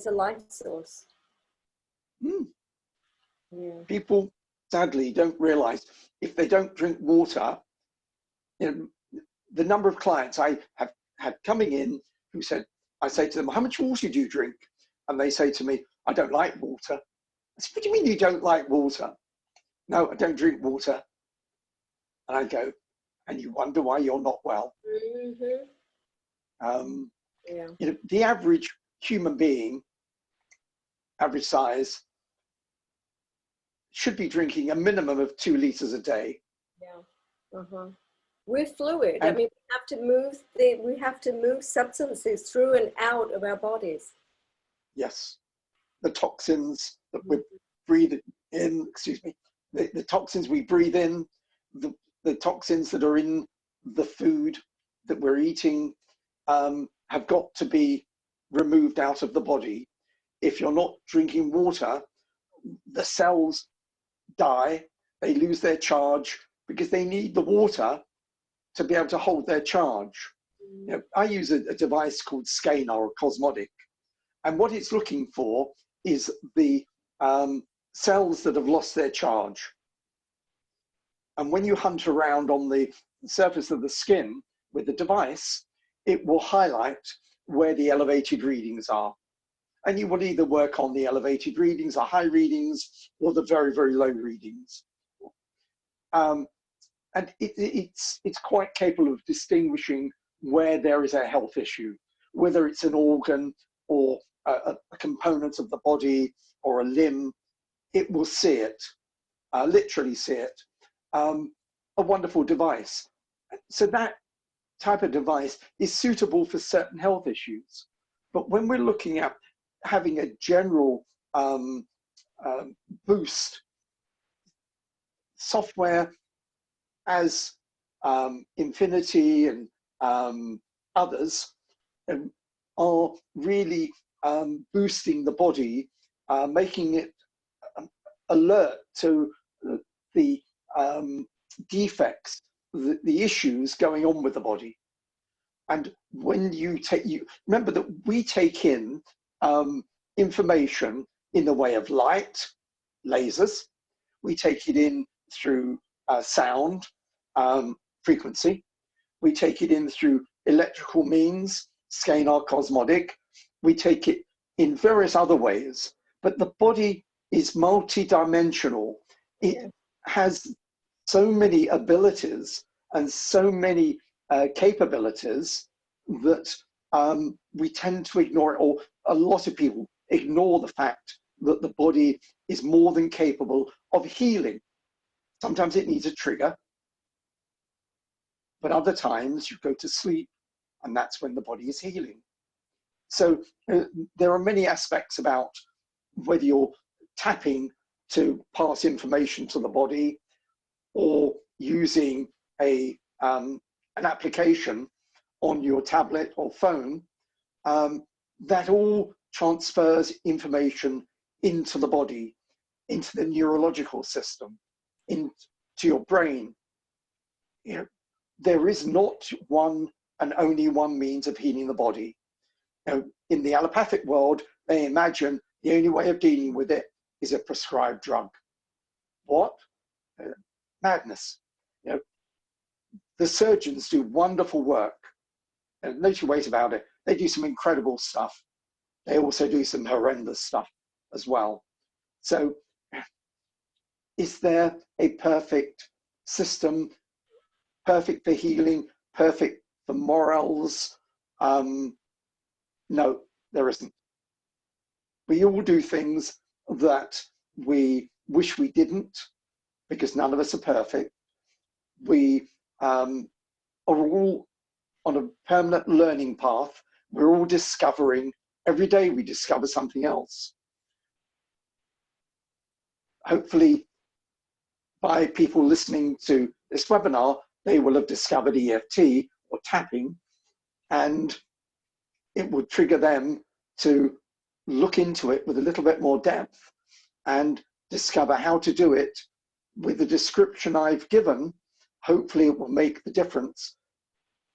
a life source. Yeah. People sadly don't realize if they don't drink water, the number of clients I have had coming in who said, I say to them, how much water do you drink? And they say to me, I don't like water. I said, what do you mean you don't like water? No, I don't drink water. And I go, and you wonder why you're not well. Yeah. The average human being, average size, should be drinking a minimum of 2 liters a day. Yeah. We're fluid. And I mean, we have to move substances through and out of our bodies. Yes, the toxins that we breathe in. Excuse me. The toxins we breathe in, the toxins that are in the food that we're eating, have got to be removed out of the body. If you're not drinking water, the cells die, they lose their charge because they need the water to be able to hold their charge. I use a device called Scanar or Cosmotic, and what it's looking for is the cells that have lost their charge. And when you hunt around on the surface of the skin with the device, it will highlight where the elevated readings are. And you will either work on the elevated readings or high readings or the very, very low readings. And it's quite capable of distinguishing where there is a health issue, whether it's an organ or a component of the body or a limb. It will see it, literally see it. A wonderful device. So that type of device is suitable for certain health issues. But when we're looking at having a general boost, software as Infinity and others are really boosting the body, making it alert to the defects, the issues going on with the body. And when you remember that we take in information in the way of light, lasers, we take it in through sound, frequency, we take it in through electrical means, scalar, cosmotic, we take it in various other ways, but the body is multi-dimensional. It has so many abilities and so many capabilities that we tend to ignore it, or a lot of people ignore the fact that the body is more than capable of healing. Sometimes it needs a trigger, but other times you go to sleep and that's when the body is healing. So there are many aspects about whether you're tapping to pass information to the body or using an application on your tablet or phone, that all transfers information into the body, into the neurological system, into your brain. There is not one and only one means of healing the body. In the allopathic world, they imagine the only way of dealing with it is a prescribed drug. What? Madness. The surgeons do wonderful work. And no two ways about it. They do some incredible stuff. They also do some horrendous stuff as well. So is there a perfect system, perfect for healing perfect for morals. No, there isn't. We all do things that we wish we didn't, because none of us are perfect. We are all on a permanent learning path. We're all discovering. Every day we discover something else. Hopefully, by people listening to this webinar, they will have discovered EFT or tapping, and it would trigger them to look into it with a little bit more depth and discover how to do it with the description I've given. Hopefully it will make the difference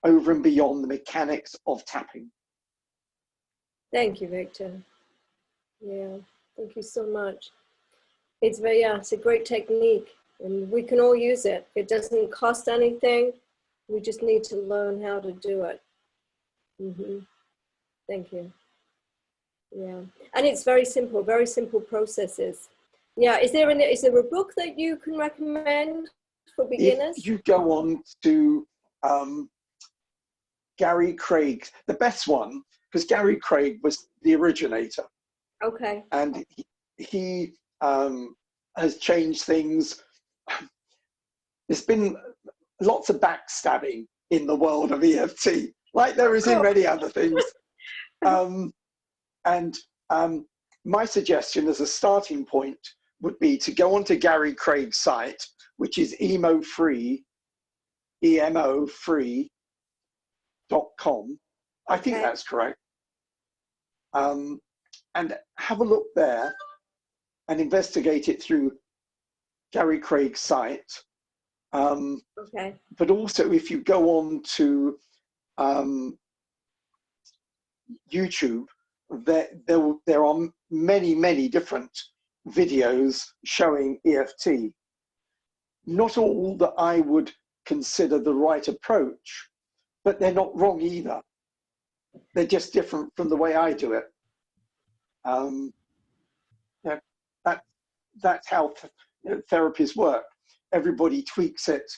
over and beyond the mechanics of tapping. Thank you, Victor. Yeah, thank you so much. It's very, yeah, it's a great technique, and we can all use it. It doesn't cost anything. We just need to learn how to do it. Thank you. Yeah, and it's very simple processes. Yeah, is there a book that you can recommend for beginners? If you go on to Gary Craig, the best one, because Gary Craig was the originator. Okay. And he has changed things. There's been lots of backstabbing in the world of EFT, like there is in many other things. My suggestion as a starting point would be to go onto Gary Craig's site, which is emofree.com. I think that's correct. And have a look there and investigate it through Gary Craig's site. Okay. But also, if you go on to YouTube, there are many different videos showing EFT. Not all that I would consider the right approach, but they're not wrong either. They're just different from the way I do it. That's how therapies work. Everybody tweaks it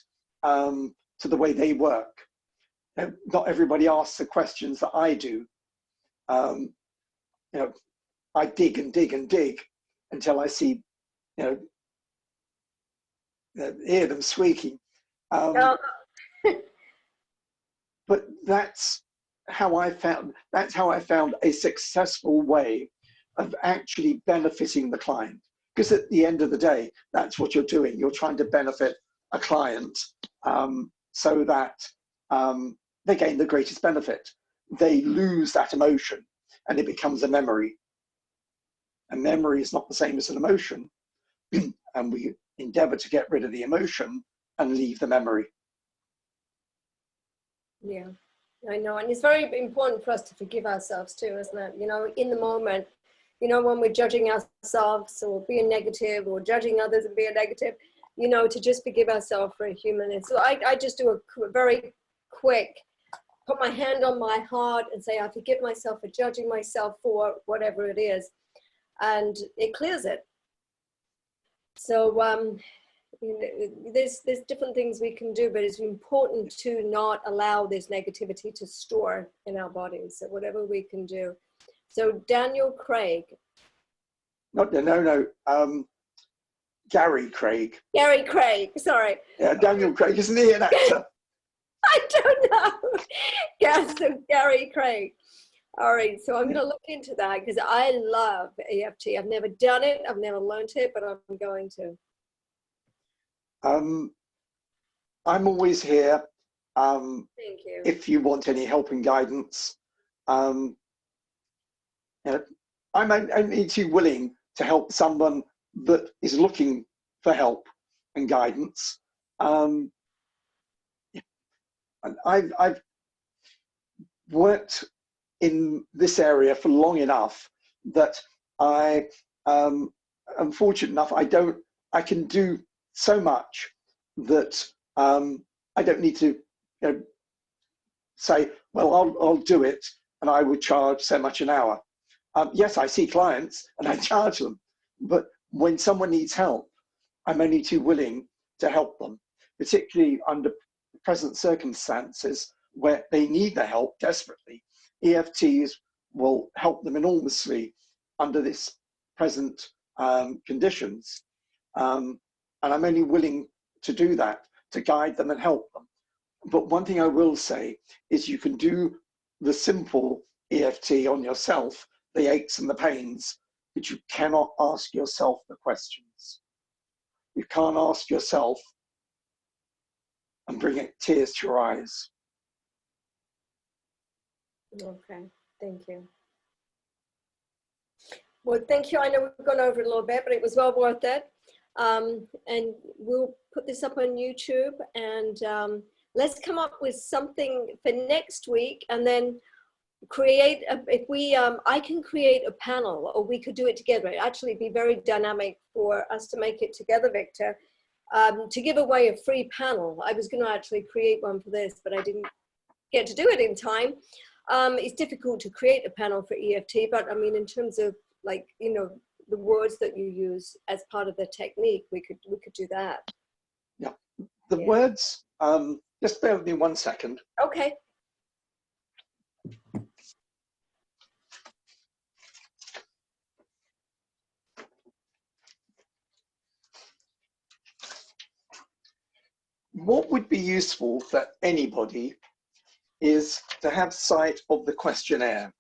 to the way they work. Not everybody asks the questions that I do. I dig and dig and dig until I see, hear them squeaking. But that's how I found a successful way of actually benefiting the client. Because at the end of the day, that's what you're doing. You're trying to benefit a client so that they gain the greatest benefit. They lose that emotion and it becomes a memory. A memory is not the same as an emotion. And we endeavor to get rid of the emotion and leave the memory. Yeah, I know. And it's very important for us to forgive ourselves too, isn't it? In the moment, when we're judging ourselves or being negative or judging others and being negative, to just forgive ourselves for a few minutes. So I just do a very quick, put my hand on my heart and say, I forgive myself for judging myself for whatever it is. And it clears it. So there's different things we can do, but it's important to not allow this negativity to store in our bodies. So whatever we can do. So Daniel Craig. No. Gary Craig. Gary Craig, sorry. Yeah, Daniel Craig, isn't he an actor? I don't know. Yes, so Gary Craig. All right, so I'm going to look into that because I love EFT. I've never done it, I've never learned it, but I'm going to. I'm always here. Thank you. If you want any help and guidance, I'm only too willing to help someone that is looking for help and guidance. And I've worked in this area for long enough that I am fortunate enough. I can do so much that I don't need to say, well, I'll do it and I would charge so much an hour. Yes, I see clients and I charge them, but when someone needs help, I'm only too willing to help them, particularly under present circumstances where they need the help desperately, EFTs will help them enormously under this present conditions. And I'm only willing to do that, to guide them and help them. But one thing I will say is you can do the simple EFT on yourself, the aches and the pains, but you cannot ask yourself the questions. You can't ask yourself and bring tears to your eyes. Okay, thank you. Well, thank you. I know we've gone over it a little bit, but it was well worth it. And we'll put this up on YouTube, and let's come up with something for next week, and then create I can create a panel, or we could do it together. It'd actually be very dynamic for us to make it together, Victor, to give away a free panel. I was going to actually create one for this, but I didn't get to do it in time. It's difficult to create a panel for EFT, but I mean, in terms of, like, you know, the words that you use as part of the technique, we could do that. Yeah, the words, just bear with me 1 second. Okay. What would be useful for anybody is to have sight of the questionnaire,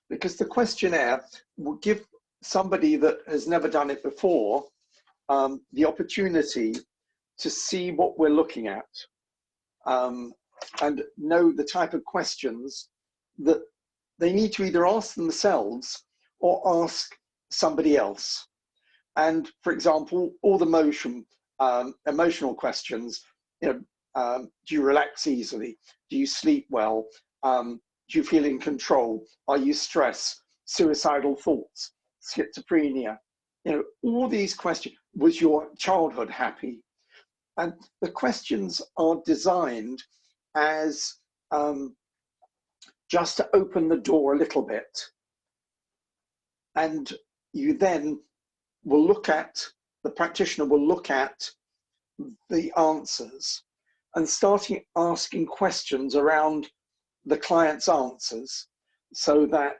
because the questionnaire will give somebody that has never done it before the opportunity to see what we're looking at and know the type of questions that they need to either ask themselves or ask somebody else. And for example, all the emotional questions, you know, do you relax easily? Do you sleep well? Do you feel in control? Are you stressed? Suicidal thoughts, schizophrenia? You know, all these questions. Was your childhood happy? And the questions are designed as just to open the door a little bit. And you then will look at, the practitioner will look at the answers and starting asking questions around the client's answers, so that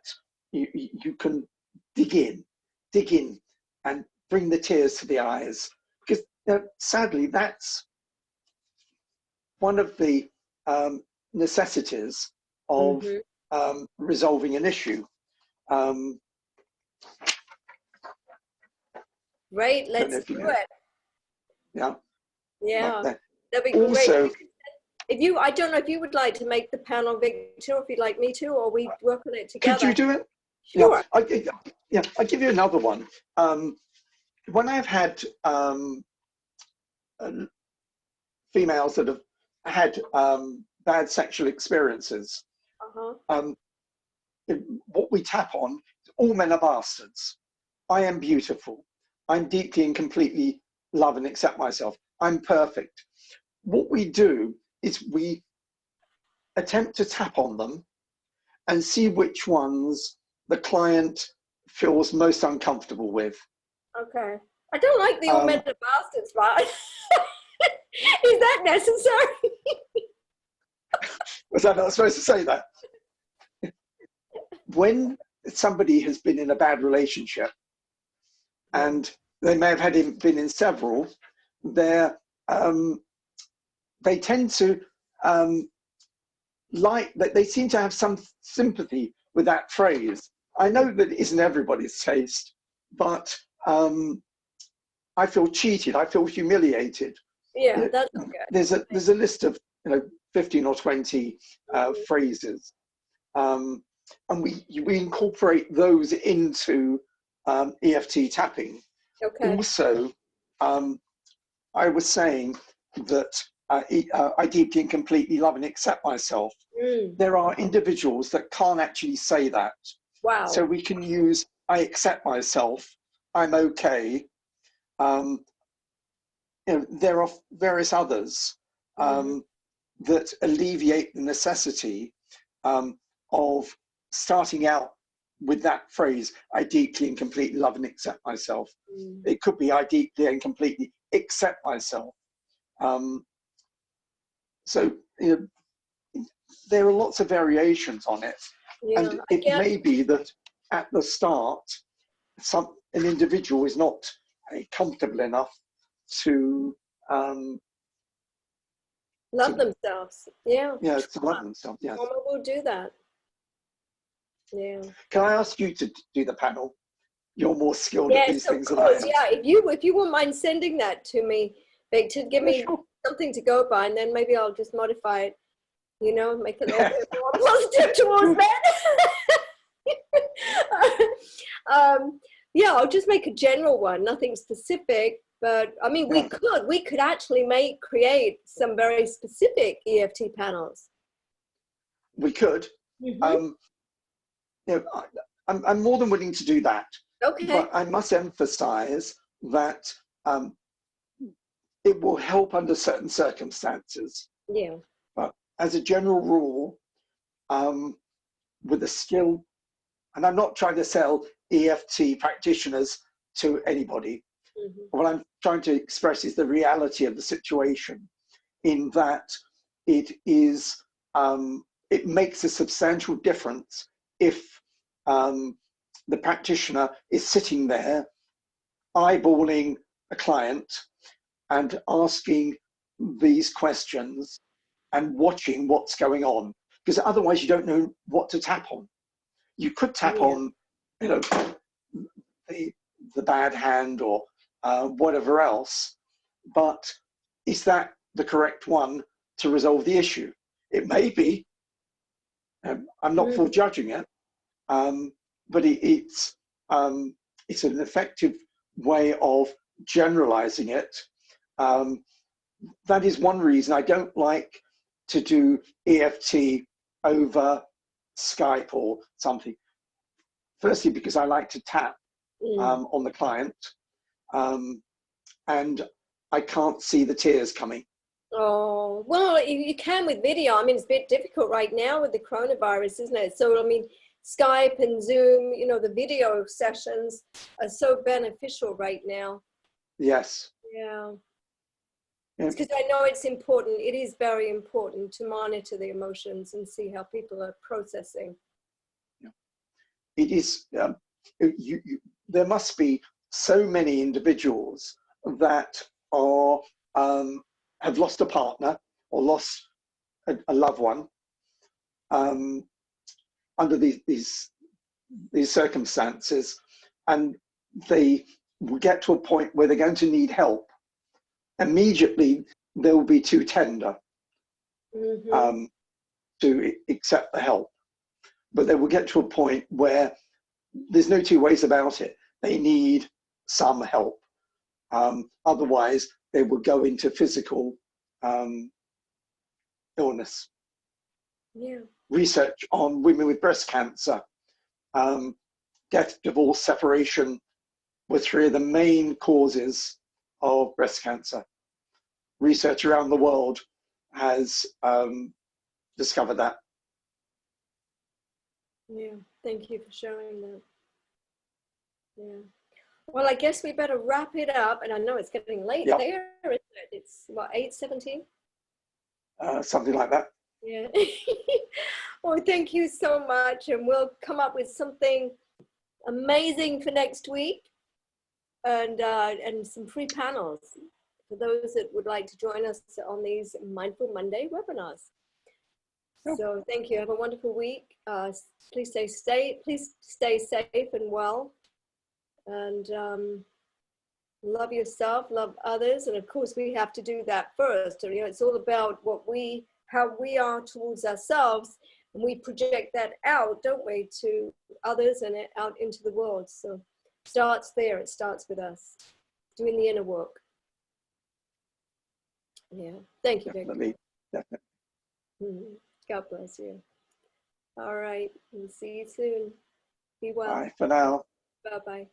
you can dig in and bring the tears to the eyes. Because sadly, that's one of the necessities of resolving an issue. Right, let's do it. Yeah. Yeah, that'd be also, great. If you, I don't know if you would like to make the panel, Victor, if you'd like me to, or we work on it together. Could you do it? Sure. Yeah, I'll give you another one. When I've had females that have had bad sexual experiences, what we tap on is all men are bastards. I am beautiful. I'm deeply and completely love and accept myself. I'm perfect. What we do is we attempt to tap on them and see which ones the client feels most uncomfortable with. Okay. I don't like the all men are bastards, right? Is that necessary? Was I not supposed to say that? When somebody has been in a bad relationship, and they may have been in several, they tend to they seem to have some sympathy with that phrase. I know that it isn't everybody's taste, but I feel cheated. I feel humiliated. Yeah, that's okay. There's a list of 15 or 20 phrases, and we incorporate those into EFT tapping. Okay. Also, I was saying that I deeply and completely love and accept myself. There are individuals that can't actually say that. Wow. So we can use I accept myself, I'm okay. There are various others that alleviate the necessity of starting out with that phrase, I deeply and completely love and accept myself. It could be I deeply and completely accept myself. So, you know, there are lots of variations on it. Yeah, And it may be that at the start, an individual is not comfortable enough to love themselves. Yeah. yeah, to love themselves. Yes. Trauma will do that. Yeah. Can I ask you to do the panel? You're more skilled at these Yes, of things than I course. am. Yeah. If you wouldn't mind sending that to me, Victor, give me Sure. something to go by, and then maybe I'll just modify it, you know, make it a little bit more positive towards that. Yeah, I'll just make a general one, nothing specific. But I mean, we could actually create some very specific EFT panels. We could. Mm-hmm. You know, I'm more than willing to do that. Okay. But I must emphasize that it will help under certain circumstances. Yeah. But as a general rule, with a skill, and I'm not trying to sell EFT practitioners to anybody. Mm-hmm. What I'm trying to express is the reality of the situation, in that it is, it makes a substantial difference if the practitioner is sitting there eyeballing a client and asking these questions and watching what's going on, because otherwise you don't know what to tap on. You could tap on, you know, the bad hand or whatever else, but is that the correct one to resolve the issue? It may be. I'm not for judging it, but it's an effective way of generalizing it. That is one reason I don't like to do EFT over Skype or something. Firstly, because I like to tap on the client, and I can't see the tears coming. Oh, well, you can with video. I mean, it's a bit difficult right now with the coronavirus, isn't it? So, I mean, Skype and Zoom, you know, the video sessions are so beneficial right now. Yes. Yeah. Because I know it's important. It is very important to monitor the emotions and see how people are processing. It is, there must be so many individuals that are, have lost a partner or lost a loved one under these circumstances, and they will get to a point where they're going to need help. Immediately, they will be too tender to accept the help. But they will get to a point where there's no two ways about it. They need some help. Otherwise, they will go into physical illness. Yeah. Research on women with breast cancer, death, divorce, separation were three of the main causes of breast cancer. Research around the world has discovered that. Yeah, thank you for sharing that. Yeah. Well, I guess we better wrap it up. And I know it's getting late there, isn't it? It's what, 8:17? Something like that. Yeah. Well, thank you so much. And we'll come up with something amazing for next week, and some free panels for those that would like to join us on these Mindful Monday webinars. So thank you. Have a wonderful week. Please stay safe and well, and love yourself, love others, and of course we have to do that first. You know, it's all about how we are towards ourselves, and we project that out, don't we, to others and out into the world. So it starts there. It starts with us doing the inner work. Yeah. Thank you, Victor. Definitely. God bless you. All right. We'll see you soon. Be well. Bye for now. Bye-bye.